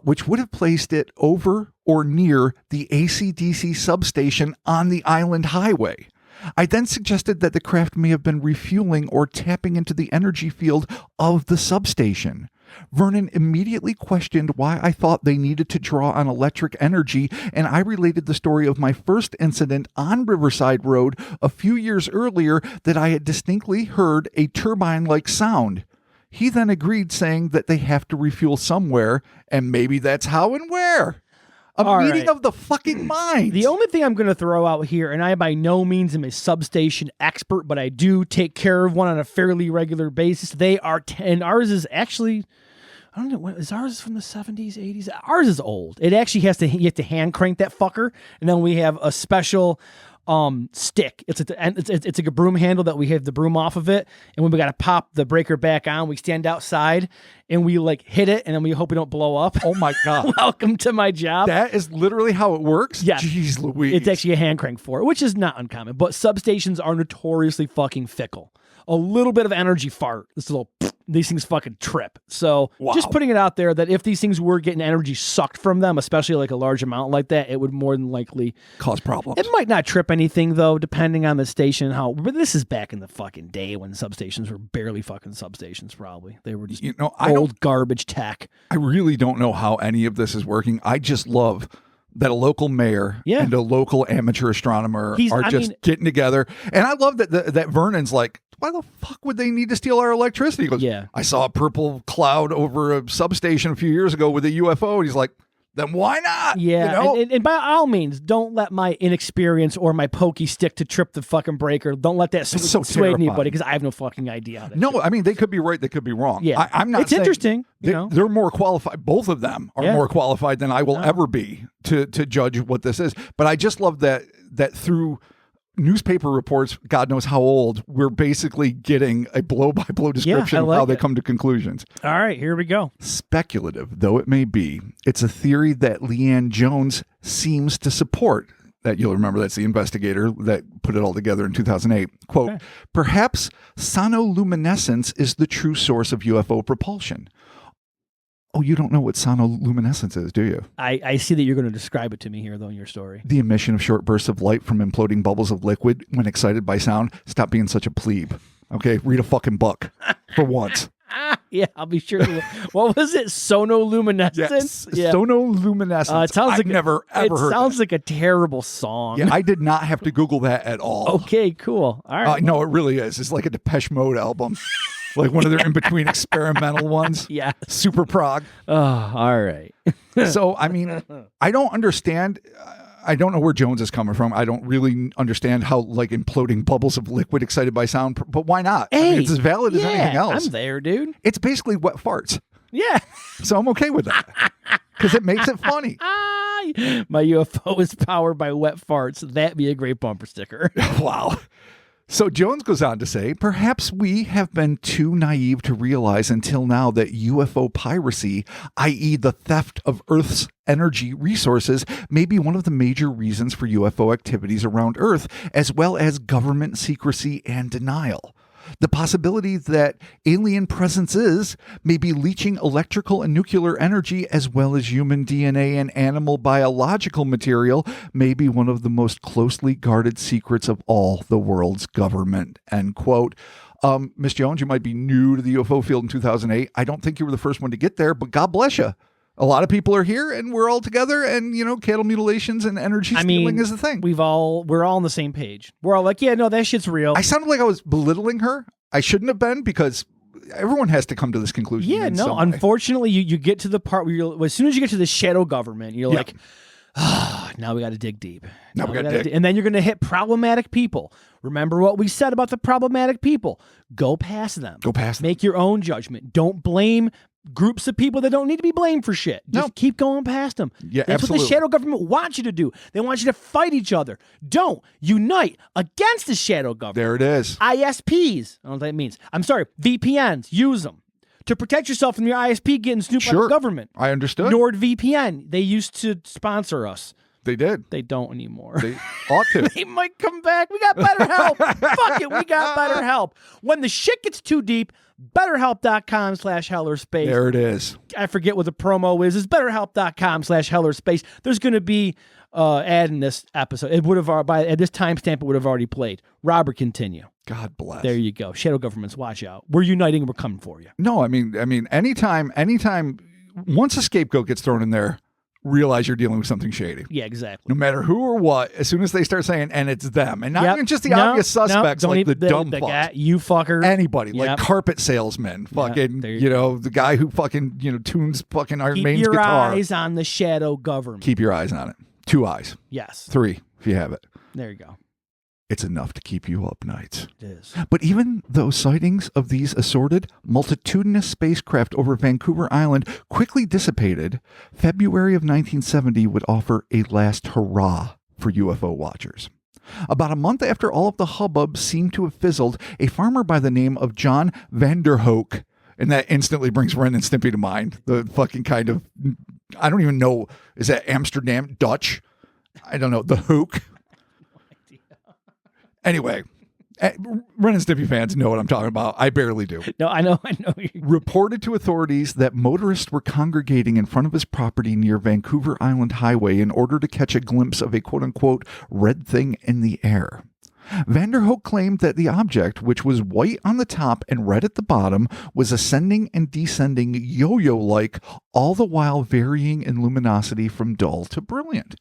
which would have placed it over or near the AC/DC substation on the island highway. I then suggested that the craft may have been refueling or tapping into the energy field of the substation. Vernon immediately questioned why I thought they needed to draw on electric energy, and I related the story of my first incident on Riverside Road a few years earlier that I had distinctly heard a turbine-like sound. He then agreed, saying that they have to refuel somewhere, and maybe that's how and where. All meeting right. of the fucking minds. The only thing I'm going to throw out here, and I by no means am a substation expert, but I do take care of one on a fairly regular basis. They are, and ours is actually, I don't know, is ours from the 70s, 80s? Ours is old. It actually you have to hand crank that fucker, and then we have a special stick. It's like a broom handle that we have the broom off of it, and when we got to pop the breaker back on, we stand outside and we like hit it, and then we hope we don't blow up. Oh my God. Welcome to my job. That is literally how it works? Yeah. Jeez Louise. It's actually a hand crank for it, which is not uncommon, but substations are notoriously fucking fickle. A little bit of energy fart, these things fucking trip. So just putting it out there that if these things were getting energy sucked from them, especially like a large amount like that, it would more than likely cause problems. It might not trip anything though, depending on the station. But this is back in the fucking day when substations were barely fucking substations. Probably they were just old garbage tech. I really don't know how any of this is working. I just love that a local mayor and a local amateur astronomer are getting together, and I love that Vernon's like, why the fuck would they need to steal our electricity? He goes, I saw a purple cloud over a substation a few years ago with a UFO. And he's like, then why not? Yeah. And by all means, don't let my inexperience or my pokey stick to trip the fucking breaker. Don't let that sway anybody because I have no fucking idea. No, I mean, they could be right. They could be wrong. Yeah. I'm not It's interesting. They're more qualified. Both of them are more qualified than I will ever be to judge what this is. But I just love that through newspaper reports, God knows how old, we're basically getting a blow-by-blow description of how they come to conclusions. All right, here we go. Speculative though it may be, it's a theory that Leanne Jones seems to support. That you'll remember, that's the investigator that put it all together in 2008. Quote, perhaps sonoluminescence is the true source of UFO propulsion. Oh, you don't know what sonoluminescence is, do you? I see that you're going to describe it to me here, though, in your story. The emission of short bursts of light from imploding bubbles of liquid when excited by sound. Stop being such a plebe. Okay, read a fucking book for once. Yeah, I'll be sure. What was it? Sonoluminescence? Yes, sonoluminescence. It sounds like I've never ever heard. It sounds like a terrible song. Yeah, I did not have to Google that at all. Okay, cool. All right. No, it really is. It's like a Depeche Mode album. Like one of their in-between experimental ones. Yeah. Super prog. Oh, all right. So, I mean, I don't understand. I don't know where Jones is coming from. I don't really understand how, like, imploding bubbles of liquid excited by sound, but why not? Hey, I mean, it's as valid as anything else. I'm there, dude. It's basically wet farts. Yeah. So I'm okay with that because it makes it funny. My UFO is powered by wet farts. That'd be a great bumper sticker. Wow. So Jones goes on to say, perhaps we have been too naive to realize until now that UFO piracy, i.e. the theft of Earth's energy resources, may be one of the major reasons for UFO activities around Earth, as well as government secrecy and denial. The possibility that alien presences may be leaching electrical and nuclear energy as well as human DNA and animal biological material may be one of the most closely guarded secrets of all the world's government. End quote. Miss Jones, you might be new to the UFO field in 2008. I don't think you were the first one to get there, but God bless you. A lot of people are here and we're all together and, cattle mutilations and energy stealing is the thing. We're all on the same page. We're all like, yeah, no, that shit's real. I sounded like I was belittling her. I shouldn't have been because everyone has to come to this conclusion. Yeah, no, unfortunately, you get to the part where as soon as you get to the shadow government, you're like, now we got to dig deep. Now we got to dig. And then you're going to hit problematic people. Remember what we said about the problematic people. Go past them. Make your own judgment. Don't blame groups of people that don't need to be blamed for shit. Just keep going past them. Yeah, That's absolutely. what the shadow government wants you to do. They want you to fight each other. Don't unite against the shadow government. There it is. ISPs. I don't know what that means. I'm sorry. VPNs. Use them to protect yourself from your ISP getting snooped by the government. I understood. NordVPN. They used to sponsor us. They did. They don't anymore. They ought to. They might come back. We got better help. Fuck it. We got better help. When the shit gets too deep, BetterHelp.com/HellerSpace. There it is. I forget what the promo is. It's BetterHelp.com/HellerSpace. There's going to be ad in this episode. It would have at this timestamp. It would have already played. Robert, continue. God bless. There you go. Shadow governments, watch out. We're uniting. We're coming for you. No, I mean, anytime, once a scapegoat gets thrown in there, realize you're dealing with something shady. Yeah, exactly. No matter who or what, as soon as they start saying, and it's them, and not even just the obvious suspects, like the dumb fucks. Guy, you fucker. Anybody, like carpet salesmen, fucking, the guy who fucking, tunes fucking Iron Maiden's guitar. Keep your eyes on the shadow government. Keep your eyes on it. 2 eyes. Yes. 3, if you have it. There you go. It's enough to keep you up nights. It is. But even though sightings of these assorted, multitudinous spacecraft over Vancouver Island quickly dissipated, February of 1970 would offer a last hurrah for UFO watchers. About a month after all of the hubbub seemed to have fizzled, a farmer by the name of John Vanderhoek, and that instantly brings Ren and Stimpy to mind, the fucking kind of, I don't even know, is that Amsterdam Dutch? I don't know, the hook. Anyway, Ren and Stimpy fans know what I'm talking about. I barely do. No, I know. Reported to authorities that motorists were congregating in front of his property near Vancouver Island Highway in order to catch a glimpse of a quote-unquote red thing in the air. Vanderhoek claimed that the object, which was white on the top and red at the bottom, was ascending and descending yo-yo-like, all the while varying in luminosity from dull to brilliant.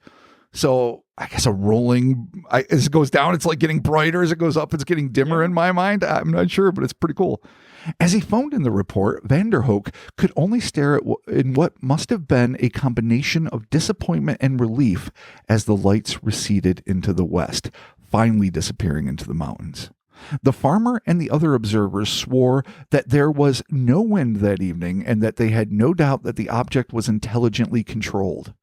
So I guess a rolling, as it goes down, it's like getting brighter. As it goes up, it's getting dimmer in my mind. I'm not sure, but it's pretty cool. As he phoned in the report, Vanderhoek could only stare at in what must have been a combination of disappointment and relief as the lights receded into the west, finally disappearing into the mountains. The farmer and the other observers swore that there was no wind that evening and that they had no doubt that the object was intelligently controlled.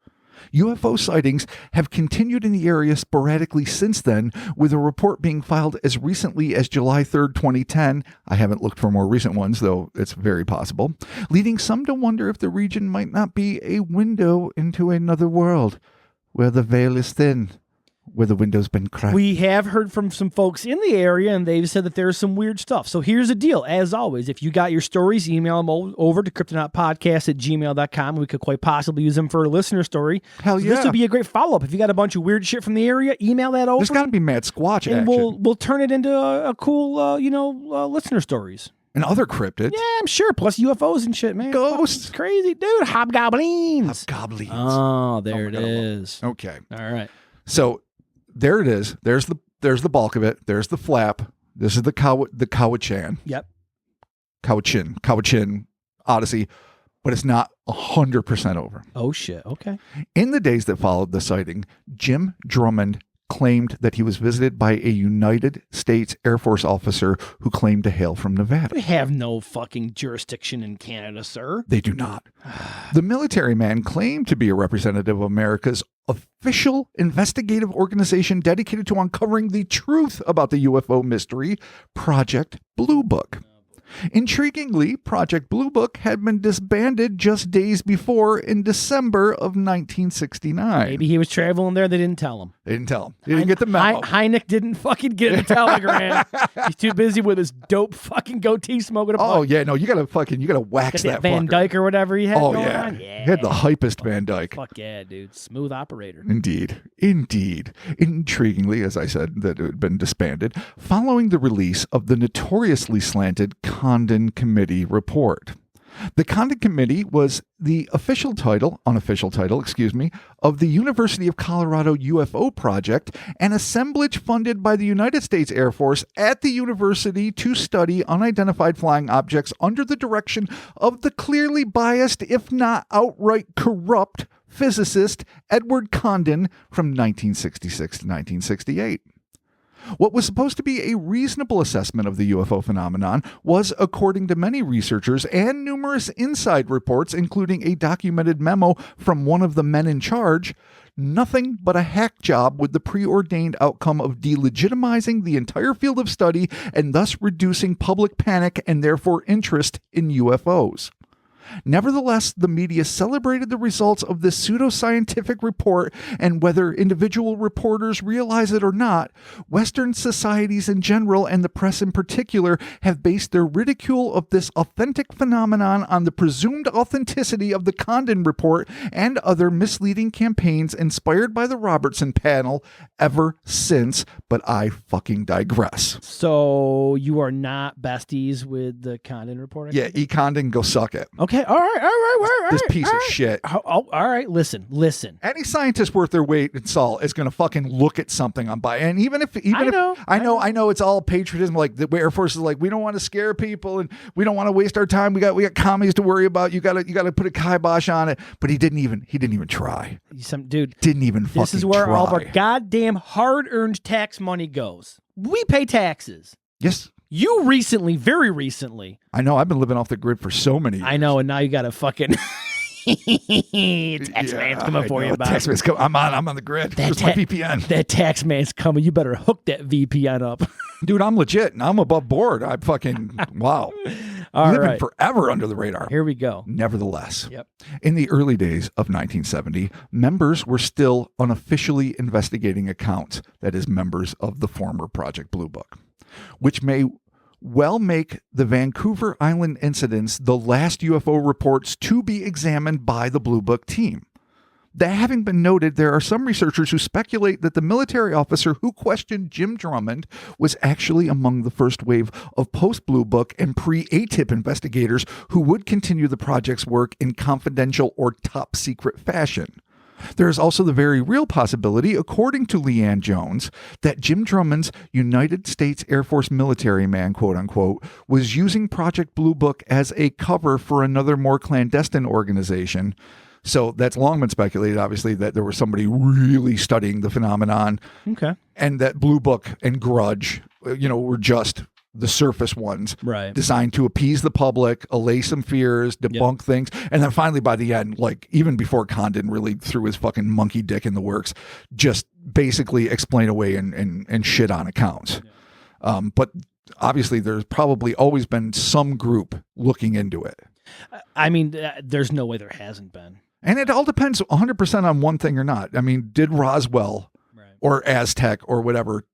UFO sightings have continued in the area sporadically since then, with a report being filed as recently as July 3rd, 2010. I haven't looked for more recent ones, though it's very possible, leading some to wonder if the region might not be a window into another world, where the veil is thin, where the window's been cracked. We have heard from some folks in the area, and they've said that there's some weird stuff. So here's the deal. As always, if you got your stories, email them over to cryptonautpodcast@gmail.com. We could quite possibly use them for a listener story. Hell yeah. This would be a great follow-up. If you got a bunch of weird shit from the area, email that over. There's got to be Mad Squatch and action. we'll turn it into a cool, listener stories. And other cryptids. Yeah, I'm sure. Plus UFOs and shit, man. Ghosts. It's crazy, dude. Hobgoblins. Hobgoblins. Oh, there it is. Okay. All right. So there it is. There's the bulk of it. There's the flap. This is the Cowichan. Yep. Cowichan Odyssey, but it's not 100% over. Oh shit. Okay. In the days that followed the sighting, Jim Drummond claimed that he was visited by a United States Air Force officer who claimed to hail from Nevada. We have no fucking jurisdiction in Canada, sir. They do not. The military man claimed to be a representative of America's official investigative organization dedicated to uncovering the truth about the UFO mystery, Project Blue Book. Intriguingly, Project Blue Book had been disbanded just days before in December of 1969. Maybe he was traveling there. They didn't tell him. They didn't tell him. He didn't get the memo. Hynek didn't fucking get a telegram. He's too busy with his dope fucking goatee smoking a Oh, yeah. No, you got to wax that Van fucker. Dyke or whatever he had going on. Yeah. He had the hypest Van Dyke. Fuck yeah, dude. Smooth operator. Indeed. Intriguingly, as I said, that it had been disbanded following the release of the notoriously slanted Condon Committee report. The Condon Committee was the unofficial title, of the University of Colorado UFO Project, an assemblage funded by the United States Air Force at the university to study unidentified flying objects under the direction of the clearly biased, if not outright corrupt, physicist Edward Condon from 1966 to 1968. What was supposed to be a reasonable assessment of the UFO phenomenon was, according to many researchers and numerous inside reports, including a documented memo from one of the men in charge, nothing but a hack job with the preordained outcome of delegitimizing the entire field of study and thus reducing public panic and therefore interest in UFOs. Nevertheless, the media celebrated the results of this pseudoscientific report, and whether individual reporters realize it or not, Western societies in general and the press in particular have based their ridicule of this authentic phenomenon on the presumed authenticity of the Condon report and other misleading campaigns inspired by the Robertson panel ever since, but I fucking digress. So you are not besties with the Condon report? Yeah, E. Condon, go suck it. Okay. Okay. All right. This piece of shit. Oh, all right. Listen. Any scientist worth their weight in salt is going to fucking look at something on by, and even if I know it's all patriotism. Like the Air Force is like, we don't want to scare people and we don't want to waste our time. We got commies to worry about. You got to put a kibosh on it. But he didn't even try. Some dude didn't even fucking. This is where try. all of our goddamn hard-earned tax money goes. We pay taxes. Yes. You recently, very recently. I know. I've been living off the grid for so many years. I know, and now you got to fucking tax man's coming for you, tax man's coming. I'm on the grid. There's my VPN. That tax man's coming. You better hook that VPN up. Dude, I'm legit and I'm above board. I fucking wow. Living forever under the radar. Here we go. Nevertheless, in the early days of 1970, members were still unofficially investigating accounts, that is, members of the former Project Blue Book, which may well make the Vancouver Island incidents the last UFO reports to be examined by the Blue Book team. That having been noted, there are some researchers who speculate that the military officer who questioned Jim Drummond was actually among the first wave of post-Blue Book and pre-ATIP investigators who would continue the project's work in confidential or top-secret fashion. There is also the very real possibility, according to Leanne Jones, that Jim Drummond's United States Air Force military man, quote-unquote, was using Project Blue Book as a cover for another more clandestine organization. So that's long been speculated, obviously, that there was somebody really studying the phenomenon. Okay. And that Blue Book and Grudge, were just the surface ones. Right. Designed to appease the public, allay some fears, debunk things. And then finally, by the end, like even before Condon really threw his fucking monkey dick in the works, just basically explain away and shit on accounts. Yeah. But obviously, there's probably always been some group looking into it. I mean, there's no way there hasn't been. And it all depends 100% on one thing or not. I mean, did Roswell or Aztec or whatever,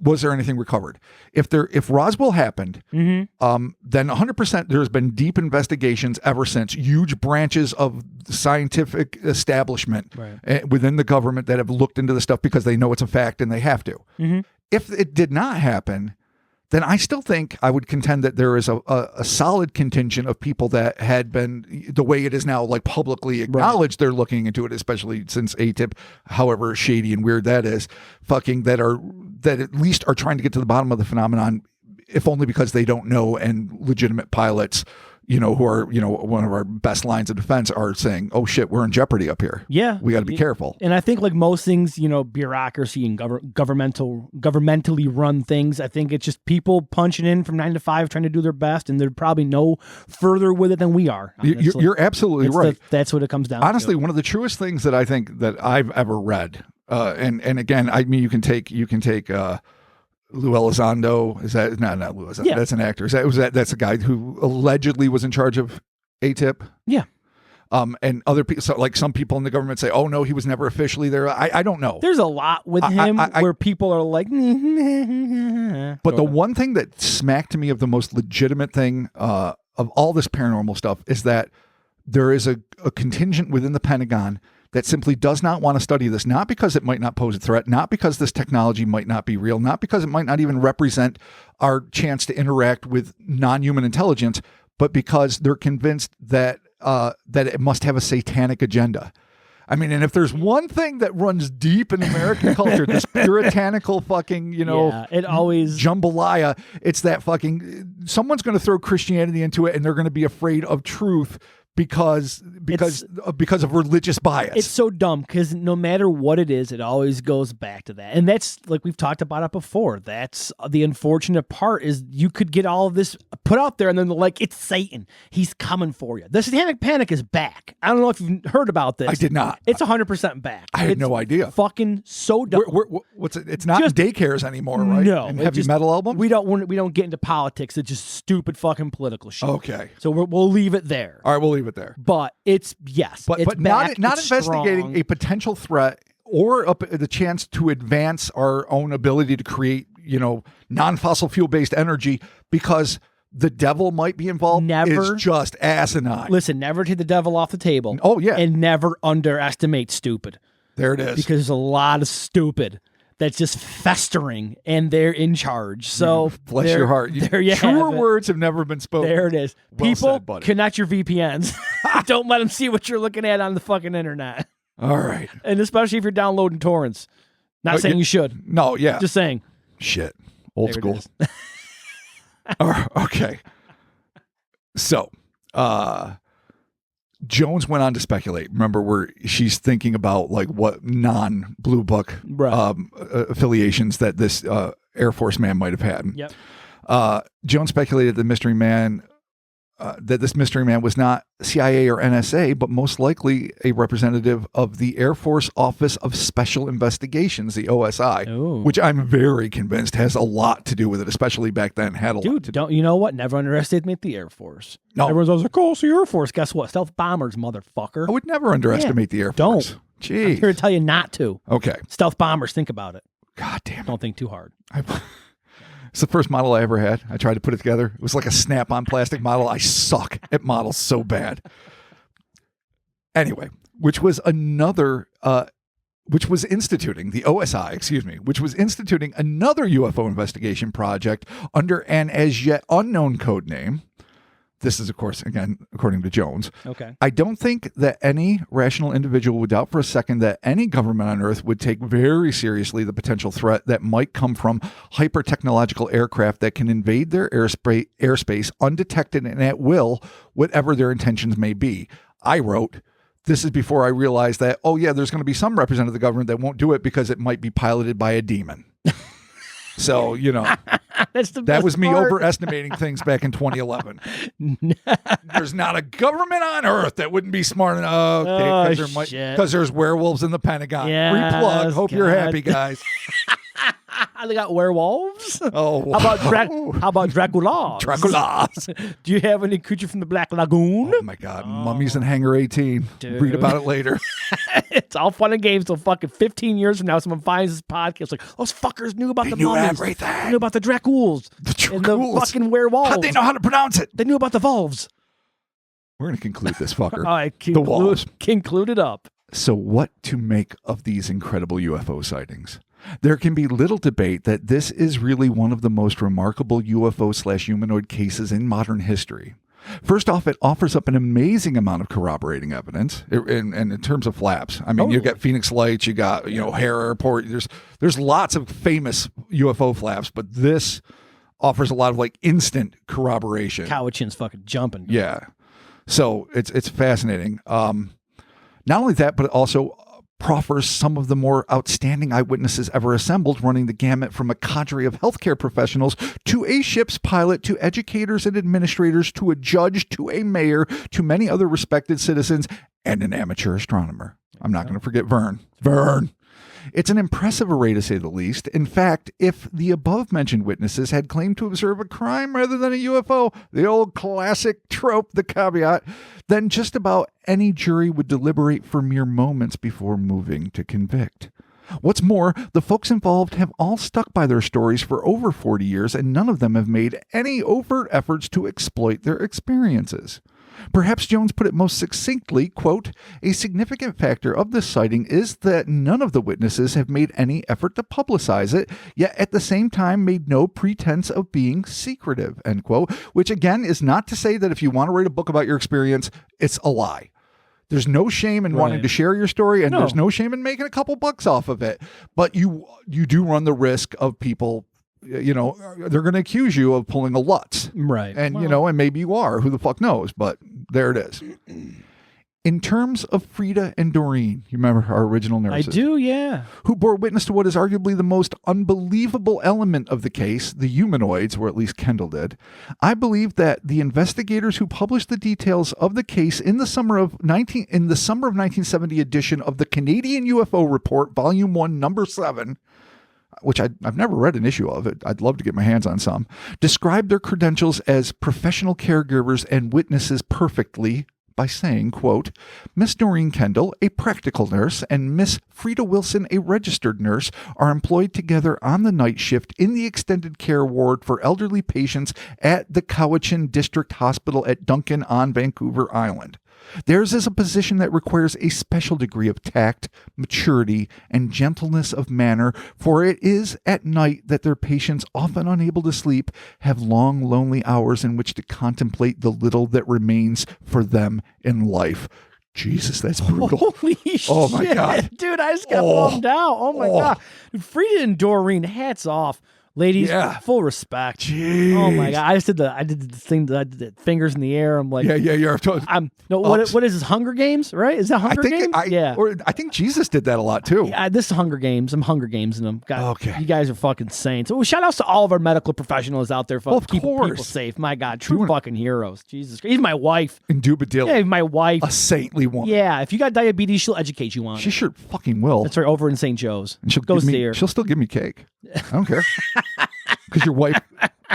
was there anything recovered? If Roswell happened, then 100% there's been deep investigations ever since, huge branches of the scientific establishment within the government that have looked into the stuff because they know it's a fact and they have to. Mm-hmm. If it did not happen, then I still think I would contend that there is a solid contingent of people that had been, the way it is now, like publicly acknowledged, they're looking into it, especially since ATIP, however shady and weird that is, that at least are trying to get to the bottom of the phenomenon, if only because they don't know, and legitimate pilots, who are, one of our best lines of defense are saying, oh shit, we're in jeopardy up here. Yeah. We got to be careful. And I think like most things, bureaucracy and governmentally run things, I think it's just people punching in from 9 to 5, trying to do their best. And they're probably no further with it than we are. You're absolutely right. That's what it comes down to. Honestly, to. one of the truest things that I think that I've ever read, and again, I mean, you can take Lou Elizondo, is that not Lou Elizondo? Yeah. That's an actor. That's a guy who allegedly was in charge of ATIP. Yeah. And other people, so like some people in the government say, oh no, he was never officially there. I don't know. There's a lot with him where people are like, but the one thing that smacked to me of the most legitimate thing of all this paranormal stuff is that there is a contingent within the Pentagon that simply does not want to study this, not because it might not pose a threat, not because this technology might not be real, not because it might not even represent our chance to interact with non-human intelligence, but because they're convinced that it must have a satanic agenda. I mean, and if there's one thing that runs deep in American culture, this puritanical fucking, it always jambalaya, it's that fucking, someone's going to throw Christianity into it and they're going to be afraid of truth because of religious bias. It's so dumb because no matter what it is, it always goes back to that. And that's, like we've talked about it before, that's the unfortunate part, is you could get all of this put out there and then they're like, it's Satan. He's coming for you. The satanic panic is back. I don't know if you've heard about this. I did not. It's 100% back. I had no idea. Fucking so dumb. What's it? It's not just in daycares anymore, right? No. And heavy metal albums? We don't get into politics. It's just stupid fucking political shit. Okay. So we'll leave it there. All right, we'll leave it there. But it's but back, not it's investigating strong. A potential threat or the chance to advance our own ability to create, non-fossil fuel based energy because the devil might be involved. Is just asinine. Listen, never take the devil off the table. Oh yeah, and never underestimate stupid. There it is. Because there's a lot of stupid that's just festering, and they're in charge. So bless your heart. There you Truer have it. words have never been spoken. There it is. Well People, said, buddy. connect your VPNs. Don't let them see what you're looking at on the fucking internet. All right. And especially if you're downloading torrents. Not saying you should. No, yeah. Just saying. Shit. Old There school. it is. Okay. So, Jones went on to speculate. Remember, where she's thinking about like what non-Blue Book Right. affiliations that this Air Force man might have had. Yep. Jones speculated that this mystery man was not CIA or NSA, but most likely a representative of the Air Force Office of Special Investigations, the OSI, Ooh. which I'm very convinced has a lot to do with it, especially back then. Had a lot to do. Don't you know what? Never underestimate the Air Force. No. Everyone's always like, oh, it's the Air Force. Guess what? Stealth bombers, motherfucker. I would never underestimate the Air Force. Don't. I'm Jeez. here to tell you not to. Okay. Stealth bombers, think about it. God damn it. Don't think too hard. It's the first model I ever had. I tried to put it together. It was like a snap-on plastic model. I suck at models so bad. Anyway, which was instituting, the OSI, excuse me, which was instituting another UFO investigation project under an as yet unknown code name. This is, of course, again, according to Jones. Okay. I don't think that any rational individual would doubt for a second that any government on Earth would take very seriously the potential threat that might come from hyper-technological aircraft that can invade their airspace undetected and at will, whatever their intentions may be. I wrote, this is before I realized that, oh yeah, there's going to be some representative of the government that won't do it because it might be piloted by a demon. So, you know, that was me overestimating things back in 2011. There's not a government on Earth that wouldn't be smart enough. Because there's werewolves in the Pentagon. Yes, Replug. Hope you're happy, guys. They got werewolves. Oh, How about Dracula? Draculas. Do you have any creature from the Black Lagoon? Oh my God, Mummies in Hangar 18. Dude. Read about it later. It's all fun and games till fucking 15 years from now. Someone finds this podcast like, those fuckers knew about the mummies. Everything. They knew about the Draculs. And the fucking werewolves. How'd they know how to pronounce it? They knew about the Volves. We're going to conclude this fucker. All right, The wolves. conclude it up. So what to make of these incredible UFO sightings? There can be little debate that this is really one of the most remarkable UFO/humanoid cases in modern history. First off, it offers up an amazing amount of corroborating evidence in terms of flaps. I mean, you got Phoenix Lights, you got, O'Hare Airport. There's lots of famous UFO flaps, but this offers a lot of like instant corroboration. Cowichan's fucking jumping. Yeah. So it's fascinating. Not only that, but it also proffers some of the more outstanding eyewitnesses ever assembled, running the gamut from a cadre of healthcare professionals to a ship's pilot to educators and administrators to a judge to a mayor to many other respected citizens and an amateur astronomer. I'm not going to forget Vern. It's an impressive array, to say the least. In fact, if the above-mentioned witnesses had claimed to observe a crime rather than a UFO, the old classic trope, the caveat, then just about any jury would deliberate for mere moments before moving to convict. What's more, the folks involved have all stuck by their stories for over 40 years, and none of them have made any overt efforts to exploit their experiences. Perhaps Jones put it most succinctly, quote, a significant factor of this sighting is that none of the witnesses have made any effort to publicize it, yet at the same time made no pretense of being secretive, end quote, which again is not to say that if you want to write a book about your experience, it's a lie. There's no shame in wanting to share your story, and there's no shame in making a couple bucks off of it. But you do run the risk of people, they're going to accuse you of pulling a Lutz. Right. And, and maybe you are. Who the fuck knows? But there it is. In terms of Frida and Doreen, you remember our original nurses? I do, yeah. Who bore witness to what is arguably the most unbelievable element of the case, the humanoids, or at least Kendall did. I believe that the investigators who published the details of the case in the summer of 1970 edition of the Canadian UFO Report, Volume 1, Number 7, which I've never read an issue of it. I'd love to get my hands on some, described their credentials as professional caregivers and witnesses perfectly by saying, quote, Miss Doreen Kendall, a practical nurse, and Miss Frida Wilson, a registered nurse, are employed together on the night shift in the extended care ward for elderly patients at the Cowichan District Hospital at Duncan on Vancouver Island. Theirs is a position that requires a special degree of tact, maturity, and gentleness of manner, for it is at night that their patients, often unable to sleep, have long, lonely hours in which to contemplate the little that remains for them in life. Jesus, that's brutal. Holy Oh, my shit. God. Dude, I just got bummed out. Oh, my God. Dude, Frida and Doreen, hats off. Ladies, full respect. Jeez. Oh my God! I did the thing. I did the fingers in the air. I'm like, yeah. What is this? Hunger Games, right? Is that Hunger Games? I think Jesus did that a lot too. Yeah, this is Hunger Games. I'm Hunger Games in them. God, okay, you guys are fucking saints. So shout outs to all of our medical professionals out there, fucking keeping people safe. My God, true fucking heroes. Jesus, even my wife. Indubitably. Yeah, my wife, a saintly woman. Yeah, if you got diabetes, she'll educate you on it. She sure fucking will. That's right, over in St. Joe's. And she'll still give me cake. I don't care. Because your wife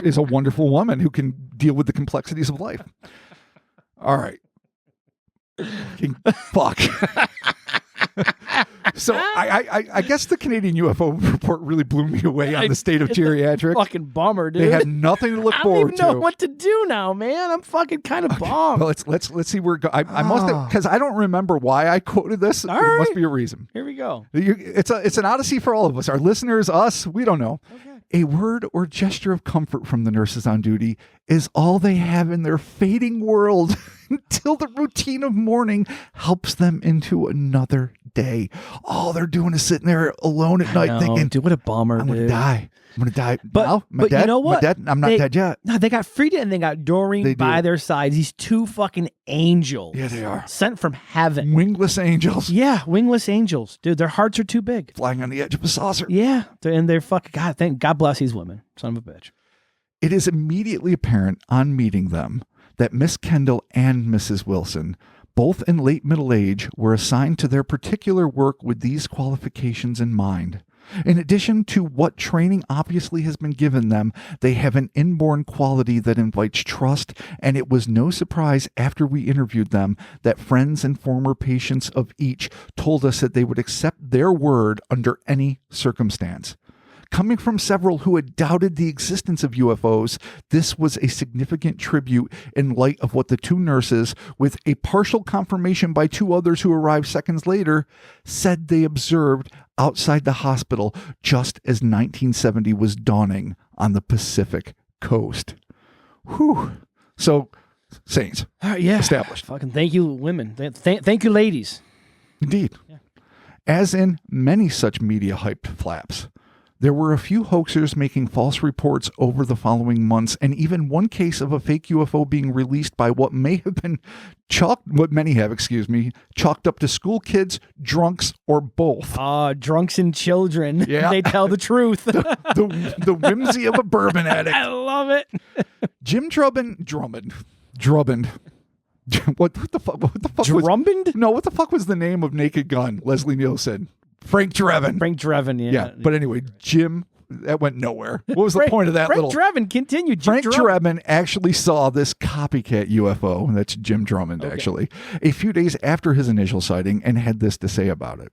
is a wonderful woman who can deal with the complexities of life. All right. Fuck. So I guess the Canadian UFO report really blew me away on the state of geriatrics. Fucking bummer, dude. They have nothing to look forward to. I don't even know what to do now, man. I'm fucking kind of bummed. Well, let's see where I must have, because I don't remember why I quoted this. There must be a reason. Here we go. It's an odyssey for all of us. Our listeners, us, we don't know. Okay. A word or gesture of comfort from the nurses on duty is all they have in their fading world until the routine of mourning helps them into another day. All they're doing is sitting there alone at night thinking, dude, what a bummer, I'm going to die. I'm going to die. But, now? but you know what? I'm not dead yet. No, they got Frida and they got Doreen by their sides. These two fucking angels. Yeah, they are. Sent from heaven. Wingless angels. Yeah, wingless angels. Dude, their hearts are too big. Flying on the edge of a saucer. Yeah, and they're fucking, God bless these women. Son of a bitch. It is immediately apparent on meeting them that Miss Kendall and Mrs. Wilson, both in late middle age, were assigned to their particular work with these qualifications in mind. In addition to what training obviously has been given them, they have an inborn quality that invites trust, and it was no surprise after we interviewed them that friends and former patients of each told us that they would accept their word under any circumstance. Coming from several who had doubted the existence of UFOs, this was a significant tribute in light of what the two nurses, with a partial confirmation by two others who arrived seconds later, said they observed outside the hospital just as 1970 was dawning on the Pacific coast. Whew. So, saints. Established. Fucking thank you, women. Thank you, ladies. Indeed. Yeah. As in many such media-hyped flaps, there were a few hoaxers making false reports over the following months, and even one case of a fake UFO being released by what many have chalked up to school kids, drunks, or both. Drunks and children. Yeah. They tell the truth. the whimsy of a bourbon addict. I love it. Jim Drummond. What the fuck? Drummond? No, what the fuck was the name of Naked Gun? Leslie Nielsen. Frank Drebin, yeah. But anyway, Jim, that went nowhere. What was the point of that Frank Drebin, continue. Frank Drebin actually saw this copycat UFO, and that's Jim Drummond, actually, a few days after his initial sighting, and had this to say about it.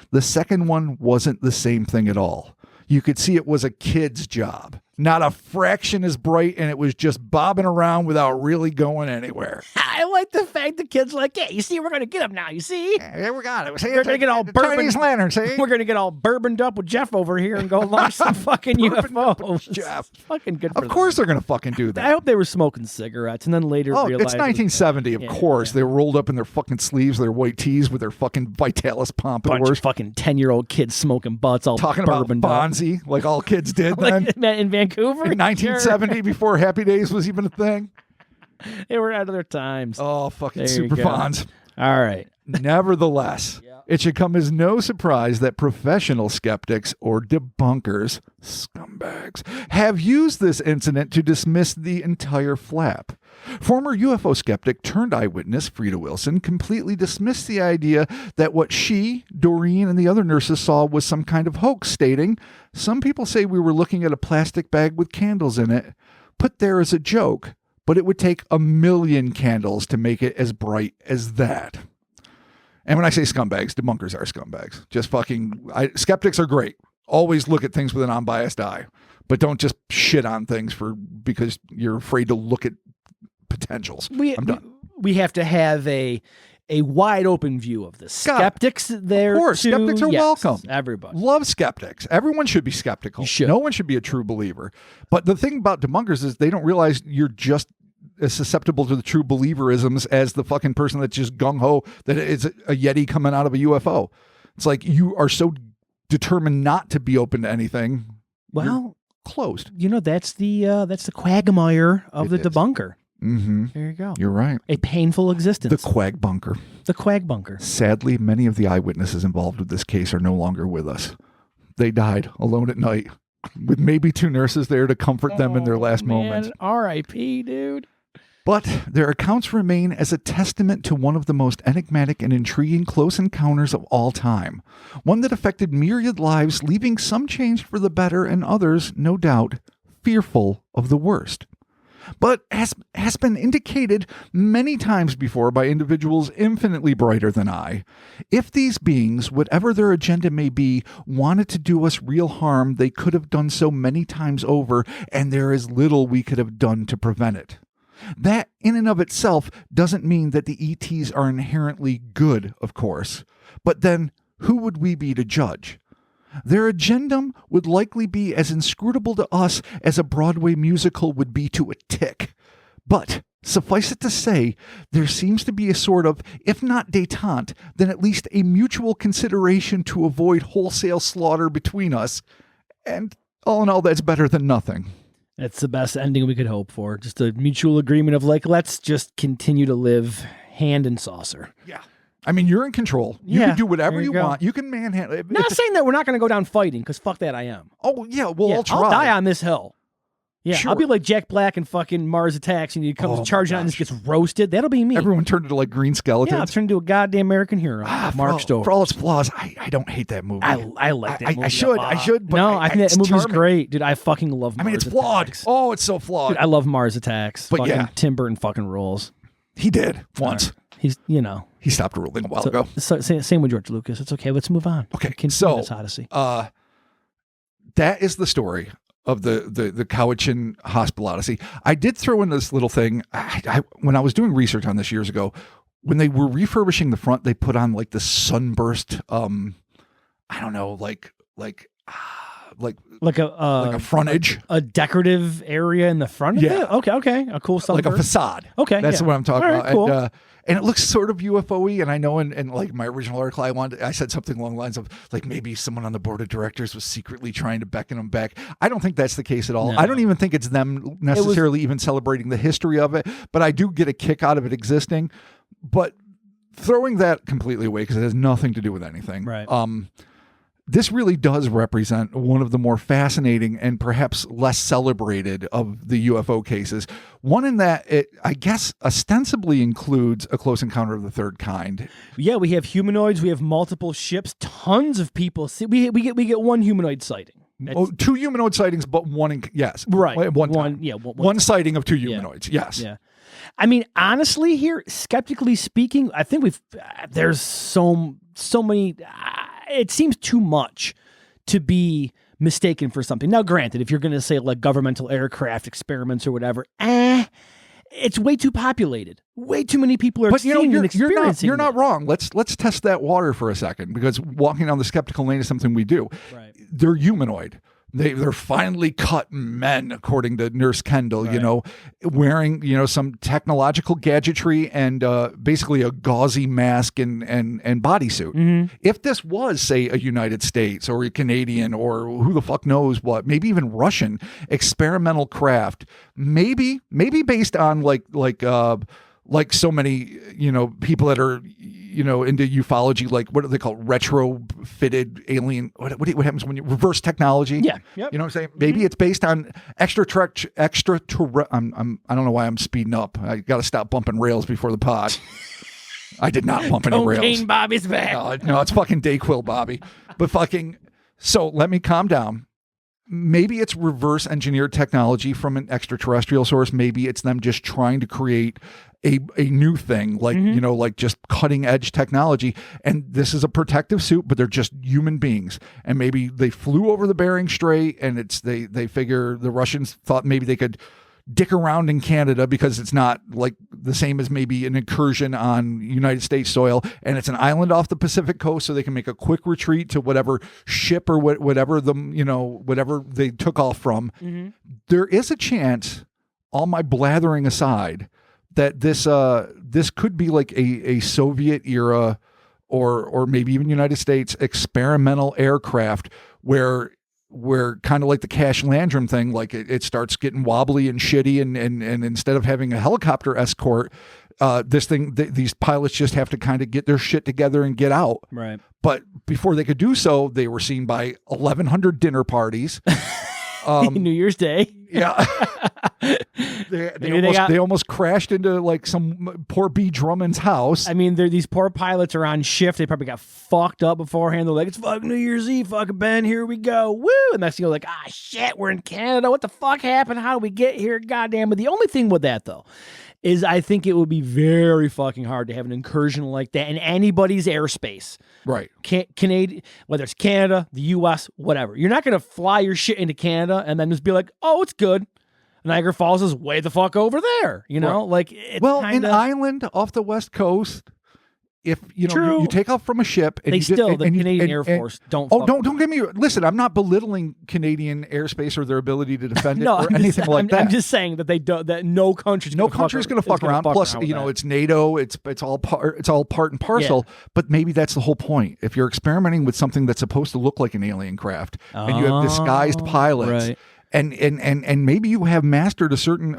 The second one wasn't the same thing at all. You could see it was a kid's job. Not a fraction as bright, and it was just bobbing around without really going anywhere. I like the fact the kid's like, yeah, you see, we're going to get him now, you see? Yeah, we got it. We're going to get all Chinese lantern, see? We're going to get all bourboned up with Jeff over here and go launch some fucking UFOs. Jeff. Fucking good for Of course they're going to fucking do that. I hope they were smoking cigarettes and then later realized. It's 1970, of course. They were rolled up in their fucking sleeves, their white tees with their fucking Vitalis pompadours. Bunch of fucking 10-year-old kids smoking butts all talking about Bonzi, like all kids did then. In Vancouver? In 1970, before Happy Days was even a thing. They were out of their times. Oh, fucking super Fonz. All right. Nevertheless, it should come as no surprise that professional skeptics or debunkers, scumbags, have used this incident to dismiss the entire flap. Former UFO skeptic turned eyewitness Frida Wilson completely dismissed the idea that what she, Doreen, and the other nurses saw was some kind of hoax, stating, "Some people say we were looking at a plastic bag with candles in it, put there as a joke, but it would take 1,000,000 candles to make it as bright as that." And when I say scumbags, debunkers are scumbags. Just fucking, skeptics are great. Always look at things with an unbiased eye, but don't just shit on things because you're afraid to look at potentials. I'm done. we have to have a wide open view of this. Skeptics there, of course, too. skeptics are welcome. Everybody love skeptics. Everyone should be skeptical. No one should be a true believer. But the thing about debunkers is they don't realize you're just as susceptible to the true believerisms as the fucking person that's just gung-ho that it's a Yeti coming out of a UFO. It's like you are so determined not to be open to anything. Well, closed. That's the quagmire of the debunker. Mm-hmm. There you go. You're right. A painful existence. The quag bunker. The quag bunker. Sadly, many of the eyewitnesses involved with this case are no longer with us. They died alone at night with maybe 2 nurses there to comfort them in their last moments. R.I.P., dude. But their accounts remain as a testament to one of the most enigmatic and intriguing close encounters of all time. One that affected myriad lives, leaving some changed for the better and others, no doubt, fearful of the worst. But as has been indicated many times before by individuals infinitely brighter than I, if these beings, whatever their agenda may be, wanted to do us real harm, they could have done so many times over, and there is little we could have done to prevent it. That, in and of itself, doesn't mean that the ETs are inherently good, of course. But then, who would we be to judge? Their agendum would likely be as inscrutable to us as a Broadway musical would be to a tick. But, suffice it to say, there seems to be a sort of, if not détente, then at least a mutual consideration to avoid wholesale slaughter between us. And all in all, that's better than nothing. That's the best ending we could hope for. Just a mutual agreement of let's just continue to live hand and saucer. Yeah. I mean, you're in control. You can do whatever you want. You can manhandle it. Not saying that we're not going to go down fighting, because fuck that I am. Oh, yeah. Well, I'll try. I'll die on this hill. Yeah, sure. I'll be like Jack Black and fucking Mars Attacks, and he comes charging out and just gets roasted. That'll be me. Everyone turned into like green skeletons. Yeah, I'll turn into a goddamn American hero. Mark Stover. For all its flaws, I don't hate that movie. I like that movie. I should. But no, I think that movie's great. Dude, I fucking love Mars it's flawed. Attacks. Oh, it's so flawed. Dude, I love Mars Attacks. But fucking Tim Burton fucking rules. He did once. He's, He stopped ruling a while ago. So, same with George Lucas. It's okay. Let's move on. Okay. Continue this Odyssey. That is the story of the Cowichan Hospital Odyssey. I did throw in this little thing. When I was doing research on this years ago, when they were refurbishing the front, they put on like the sunburst, I don't know, like a frontage, a decorative area in the front of it. Okay, a cool sunburst. Like a facade. Okay, that's what I'm talking about. Cool. And it looks sort of UFO-y, and I know in like my original article, I said something along the lines of like maybe someone on the board of directors was secretly trying to beckon them back. I don't think that's the case at all. No. I don't even think it's them necessarily even celebrating the history of it, but I do get a kick out of it existing. But throwing that completely away because it has nothing to do with anything. Right. This really does represent one of the more fascinating and perhaps less celebrated of the UFO cases. One in that it, I guess, ostensibly includes a close encounter of the third kind. Yeah, we have humanoids. We have multiple ships. Tons of people. We get one humanoid sighting. Oh, 2 humanoid sightings, but one. Yes, right. One sighting of 2 humanoids. Yes. Yeah. I mean, honestly, here, skeptically speaking, I think there's so many. It seems too much to be mistaken for something. Now, granted, if you're going to say like governmental aircraft experiments or whatever, it's way too populated. Way too many people are seeing and experiencing. You're not wrong. Let's test that water for a second, because walking down the skeptical lane is something we do. Right. They're humanoid. They're finely cut men, according to Nurse Kendall, right. Wearing, some technological gadgetry and basically a gauzy mask and bodysuit. Mm-hmm. If this was, say, a United States or a Canadian or who the fuck knows what, maybe even Russian experimental craft, maybe based on like so many, people that are, into ufology, like what do they call retrofitted alien? What happens when you reverse technology? Yeah. Yep. You know what I'm saying? Maybe it's based on I don't know why I'm speeding up. I got to stop bumping rails before the pod. I did not bump any rails. Cocaine Bobby's back. No, it's fucking Dayquil Bobby. But so let me calm down. Maybe it's reverse engineered technology from an extraterrestrial source. Maybe it's them just trying to create a new thing, like, like just cutting edge technology. And this is a protective suit, but they're just human beings. And maybe they flew over the Bering Strait, and they figure the Russians thought maybe they could dick around in Canada because it's not like the same as maybe an incursion on United States soil, and it's an island off the Pacific coast, so they can make a quick retreat to whatever ship or whatever whatever they took off from. Mm-hmm. There is a chance, all my blathering aside, that this could be like a Soviet era or maybe even United States experimental aircraft where kind of like the Cash Landrum thing, like it starts getting wobbly and shitty, and instead of having a helicopter escort, these pilots just have to kind of get their shit together and get out. Right. But before they could do so, they were seen by 1,100 dinner parties. New Year's Day. Yeah. They almost crashed into like some poor B. Drummond's house. I mean, these poor pilots are on shift. They probably got fucked up beforehand. They're like, it's fucking New Year's Eve, fucking Ben, here we go. Woo! And that's like, shit, we're in Canada. What the fuck happened? How do we get here? Goddamn. But the only thing with that, though, is I think it would be very fucking hard to have an incursion like that in anybody's airspace. Right. Canadian, whether it's Canada, the U.S., whatever. You're not going to fly your shit into Canada and then just be like, oh, it's good. Niagara Falls is way the fuck over there. You know, right. like, an island off the West Coast. If you know you take off from a ship, and the Canadian Air Force don't. Oh, don't get me. Listen, I'm not belittling Canadian airspace or their ability to defend it or anything like that. I'm just saying that they don't. That no country's going to fuck around. Plus, it's NATO. It's all part and parcel. Yeah. But maybe that's the whole point. If you're experimenting with something that's supposed to look like an alien craft, and you have disguised pilots. Right. And maybe you have mastered a certain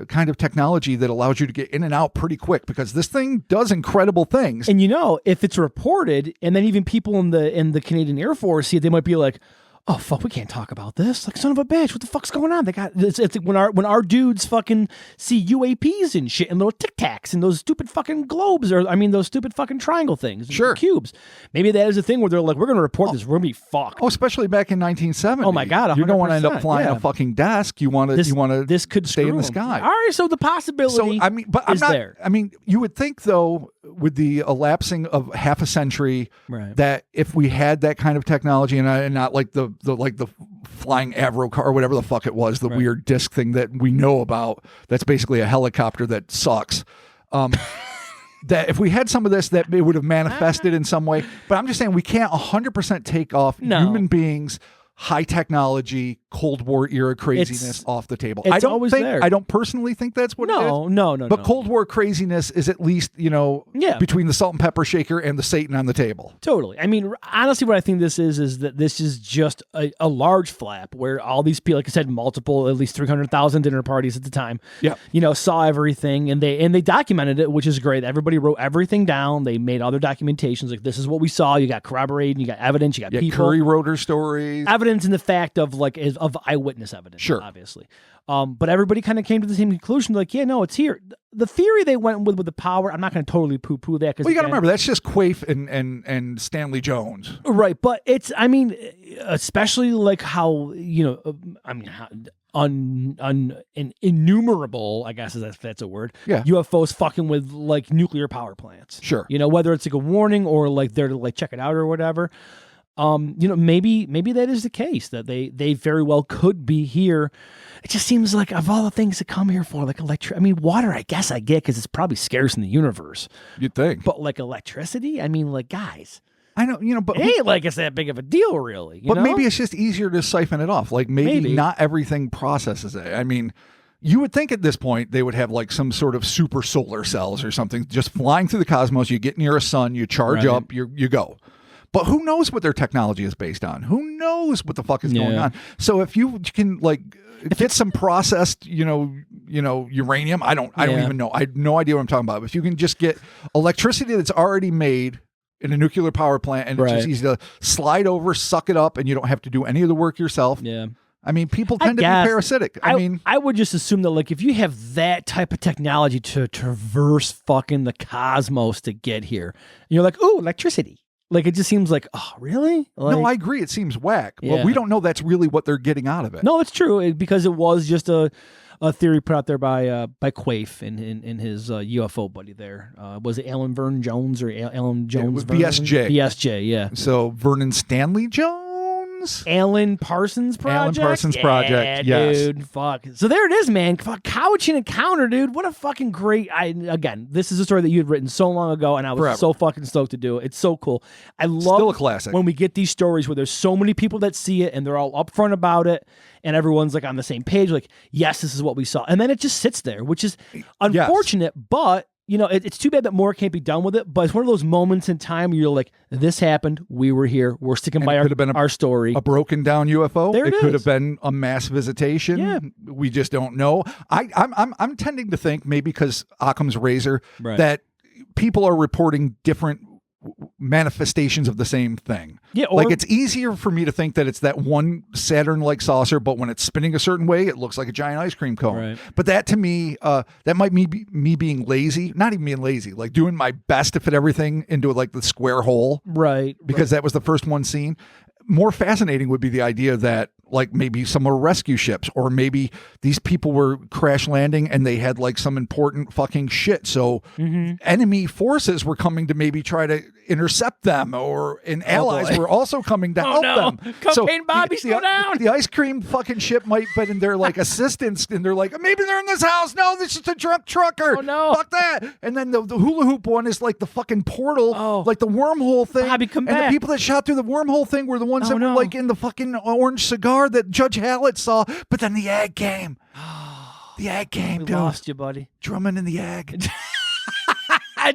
kind of technology that allows you to get in and out pretty quick, because this thing does incredible things. And if it's reported, and then even people in the Canadian Air Force see it, they might be like, oh fuck, we can't talk about this. Like, son of a bitch, what the fuck's going on? They got it's when our dudes fucking see UAPs and shit and little Tic Tacs and those stupid fucking globes, or those stupid fucking triangle things, sure, cubes. Maybe that is a thing where they're like, we're gonna report this. We're gonna be fucked. Oh, especially back in 1970. Oh my god, 100%. You don't want to end up flying a fucking desk. You want to. This could stay in the sky. All right, so the possibility. So I'm not there. I mean, you would think though, with the elapsing of half a century, right, that if we had that kind of technology and not like the flying Avro car or whatever the fuck it was, the weird disc thing that we know about, that's basically a helicopter that sucks. That if we had some of this, that it would have manifested in some way. But I'm just saying we can't 100% take off human beings, high technology, Cold War era craziness off the table. I don't personally think that's what it is. No. But Cold War craziness is at least, between the salt and pepper shaker and the Satan on the table. Totally. I mean, honestly, what I think this is that this is just a large flap where all these people, like I said, multiple, at least 300,000 dinner parties at the time, saw everything, and they documented it, which is great. Everybody wrote everything down. They made all their documentations. Like, this is what we saw. You got corroborated, you got evidence, you got people. Curry wrote her stories. Evidence in the fact of of eyewitness evidence, sure, obviously. But everybody kind of came to the same conclusion, like, yeah, no, it's here. The theory they went with the power, I'm not going to totally poo-poo that. Well, you got to remember, that's just Quaife and Stanley Jones. Right, but it's, I mean, especially like how, innumerable, I guess if that's a word, UFOs fucking with like nuclear power plants. Sure. Whether it's like a warning or like they're to like check it out or whatever. Maybe that is the case, that they very well could be here. It just seems like, of all the things to come here for, like water, I guess I get, because it's probably scarce in the universe. You'd think. But like electricity, I mean, like, guys, I know, but it ain't like it's that big of a deal, really. But maybe it's just easier to siphon it off. Like maybe not everything processes it. I mean, you would think at this point they would have like some sort of super solar cells or something just flying through the cosmos. You get near a sun, you charge up, you go. But who knows what their technology is based on? Who knows what the fuck is going on? So if you can like get some processed, uranium, I don't even know. I have no idea what I'm talking about. If you can just get electricity that's already made in a nuclear power plant, and it's just easy to slide over, suck it up, and you don't have to do any of the work yourself. Yeah. I mean, people tend to be parasitic. I would just assume that, like, if you have that type of technology to traverse fucking the cosmos to get here, you're like, ooh, electricity. Like, it just seems like, oh, really? Like, no, I agree. It seems whack. But we don't know that's really what they're getting out of it. No, it's true, because it was just a theory put out there by Quaife and his UFO buddy there. Was it Alan Vernon Jones or Alan Jones? BSJ. BSJ, yeah. So Vernon Stanley Jones? Alan Parsons Project. Alan Parsons Project, yes. Dude, fuck. So there it is, man. Fuck, Cowichan Encounter, dude. What a fucking great. Again, this is a story that you had written so long ago, and I was so fucking stoked to do it. It's so cool. I love Still a classic. when we get these stories where there's so many people that see it and they're all upfront about it, and everyone's like on the same page, like, yes, this is what we saw. And then it just sits there, which is unfortunate, but you know, it's too bad that more can't be done with it, but it's one of those moments in time where you're like, this happened, we were here, we're sticking by our story. A broken down UFO. There it could is. have been a mass visitation. Yeah. We just don't know. I'm tending to think maybe because Occam's razor that people are reporting different manifestations of the same thing. Yeah, like it's easier for me to think that it's that one Saturn-like saucer, but when it's spinning a certain way, it looks like a giant ice cream cone. Right. But that to me, that might be me being lazy, not even being lazy, like doing my best to fit everything into like the square hole. Right. Because that was the first one seen. More fascinating would be the idea that like maybe some were rescue ships, or maybe these people were crash landing and they had like some important fucking shit. So enemy forces were coming to maybe try to intercept them, and allies were also coming to help them. Cocaine Bobby, slow down. The ice cream fucking ship might be in their like assistants, and they're like, maybe they're in this house. No, this is a drunk trucker. Oh no, fuck that. And then the hula hoop one is like the fucking portal, like the wormhole thing. Bobby, come and back. the people that shot through the wormhole thing were the ones that were like in the fucking orange cigar that Judge Hallett saw. But then the ag came. The ag came, dude. Lost you, buddy. Drumming in the ag.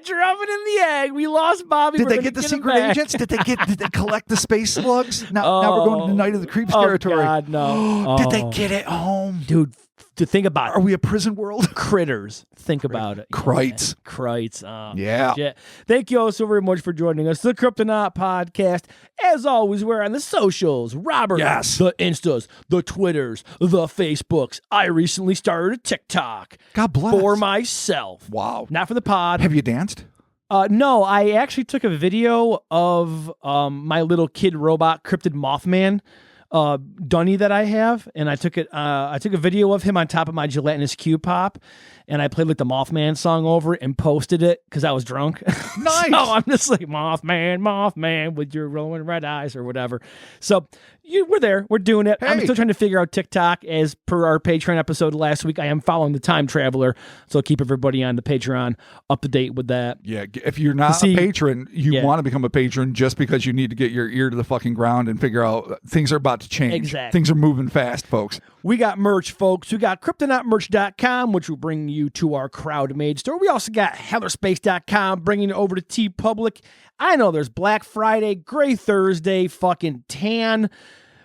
Drumming in the egg. We lost Bobby. Did they get the secret agents? Did they collect the space slugs? Now we're going to the Night of the Creeps territory. God, no. Did they get it home? Dude, to think about it. Are we a prison world? Critters. Think about it. Krites. Krites. Yeah. Shit. Thank you all so very much for joining us. The Cryptonaut Podcast. As always, we're on the socials. Robert. Yes. The Instas, the Twitters, the Facebooks. I recently started a TikTok. God bless. For myself. Wow. Not for the pod. Have you danced? No, I actually took a video of my little kid robot cryptid Mothman dunny that I have, and I took a video of him on top of my gelatinous cube pop, and I played like the Mothman song over it and posted it because I was drunk. Nice. So I'm just like, Mothman with your rolling red eyes or whatever. So we're there. We're doing it. Hey. I'm still trying to figure out TikTok. As per our Patreon episode last week, I am following the Time Traveler, so I'll keep everybody on the Patreon up to date with that. Yeah, if you're not a patron, you want to become a patron just because you need to get your ear to the fucking ground and figure out things are about to change. Exactly. Things are moving fast, folks. We got merch, folks. We got CryptonautMerch.com, which will bring you to our crowd-made store. We also got HellerSpace.com, bringing it over to TeePublic. I know there's Black Friday, Gray Thursday, fucking tan,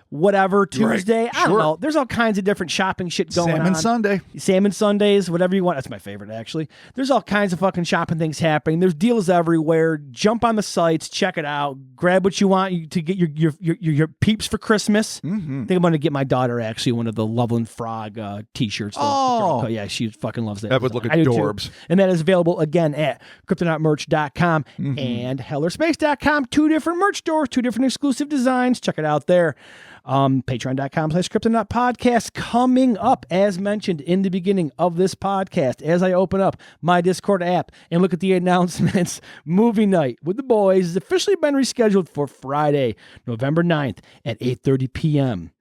whatever, Tuesday. Right. I don't know. There's all kinds of different shopping shit going on. Salmon Sunday. Salmon Sundays, whatever you want. That's my favorite, actually. There's all kinds of fucking shopping things happening. There's deals everywhere. Jump on the sites. Check it out. Grab what you want to get your peeps for Christmas. Mm-hmm. I think I'm going to get my daughter, actually, one of the Loveland Frog t-shirts. Oh. Yeah, she fucking loves that. That would look adorbs. And that is available, again, at CryptonautMerch.com and HellerSpace.com. 2 different merch stores, 2 different exclusive designs. Check it out there. Patreon.com/Cryptonaut Podcast coming up, as mentioned in the beginning of this podcast. As I open up my Discord app and look at the announcements, movie night with the boys has officially been rescheduled for Friday, November 9th at 8:30 p.m.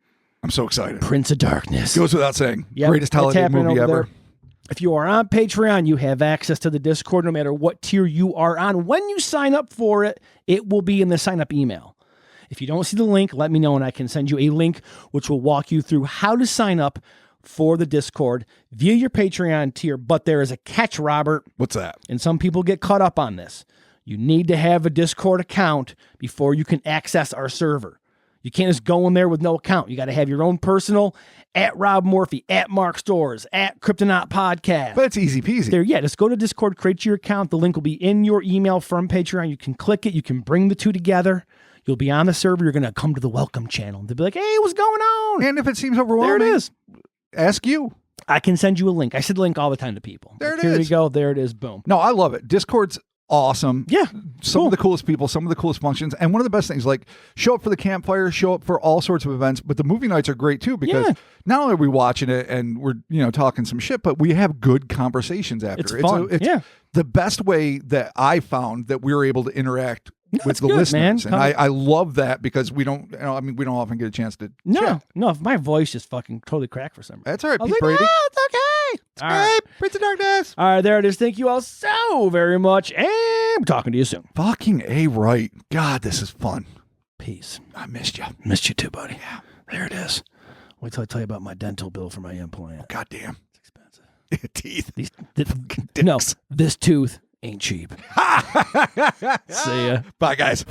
I'm so excited. Prince of Darkness. Goes without saying. Yep, Greatest holiday movie ever. There. If you are on Patreon, you have access to the Discord no matter what tier you are on. When you sign up for it, it will be in the sign-up email. If you don't see the link, let me know and I can send you a link which will walk you through how to sign up for the Discord via your Patreon tier. But there is a catch, Robert. What's that? And some people get caught up on this. You need to have a Discord account before you can access our server. You can't just go in there with no account. You got to have your own personal, at Rob Morphy, at Mark Stores, at Cryptonaut Podcast. But it's easy peasy. There, yeah, just go to Discord, create your account. The link will be in your email from Patreon. You can click it. You can bring the two together. You'll be on the server. You're going to come to the welcome channel. They'll be like, hey, what's going on? And if it seems overwhelming, there it is. Ask you. I can send you a link. I send the link all the time to people. Here we go. There it is. Boom. No, I love it. Discord's awesome. Yeah. Some of the coolest people, some of the coolest functions. And one of the best things, like show up for the campfire, show up for all sorts of events. But the movie nights are great too, because not only are we watching it and we're, talking some shit, but we have good conversations after. It's fun. It's the best way that I found that we were able to interact with the good, listeners. man. And I love that because we don't, we don't often get a chance to chat. No, if my voice just fucking totally cracked for some reason. That's all right, I was Pete like, Brady. it's okay. All right. Prince of Darkness. All right, there it is. Thank you all so very much. And I'm talking to you soon. Fucking A right. God, this is fun. Peace. I missed you. Missed you too, buddy. Yeah. There it is. Wait till I tell you about my dental bill for my implant. God damn. It's expensive. Teeth. No, this tooth ain't cheap. See ya. Bye, guys.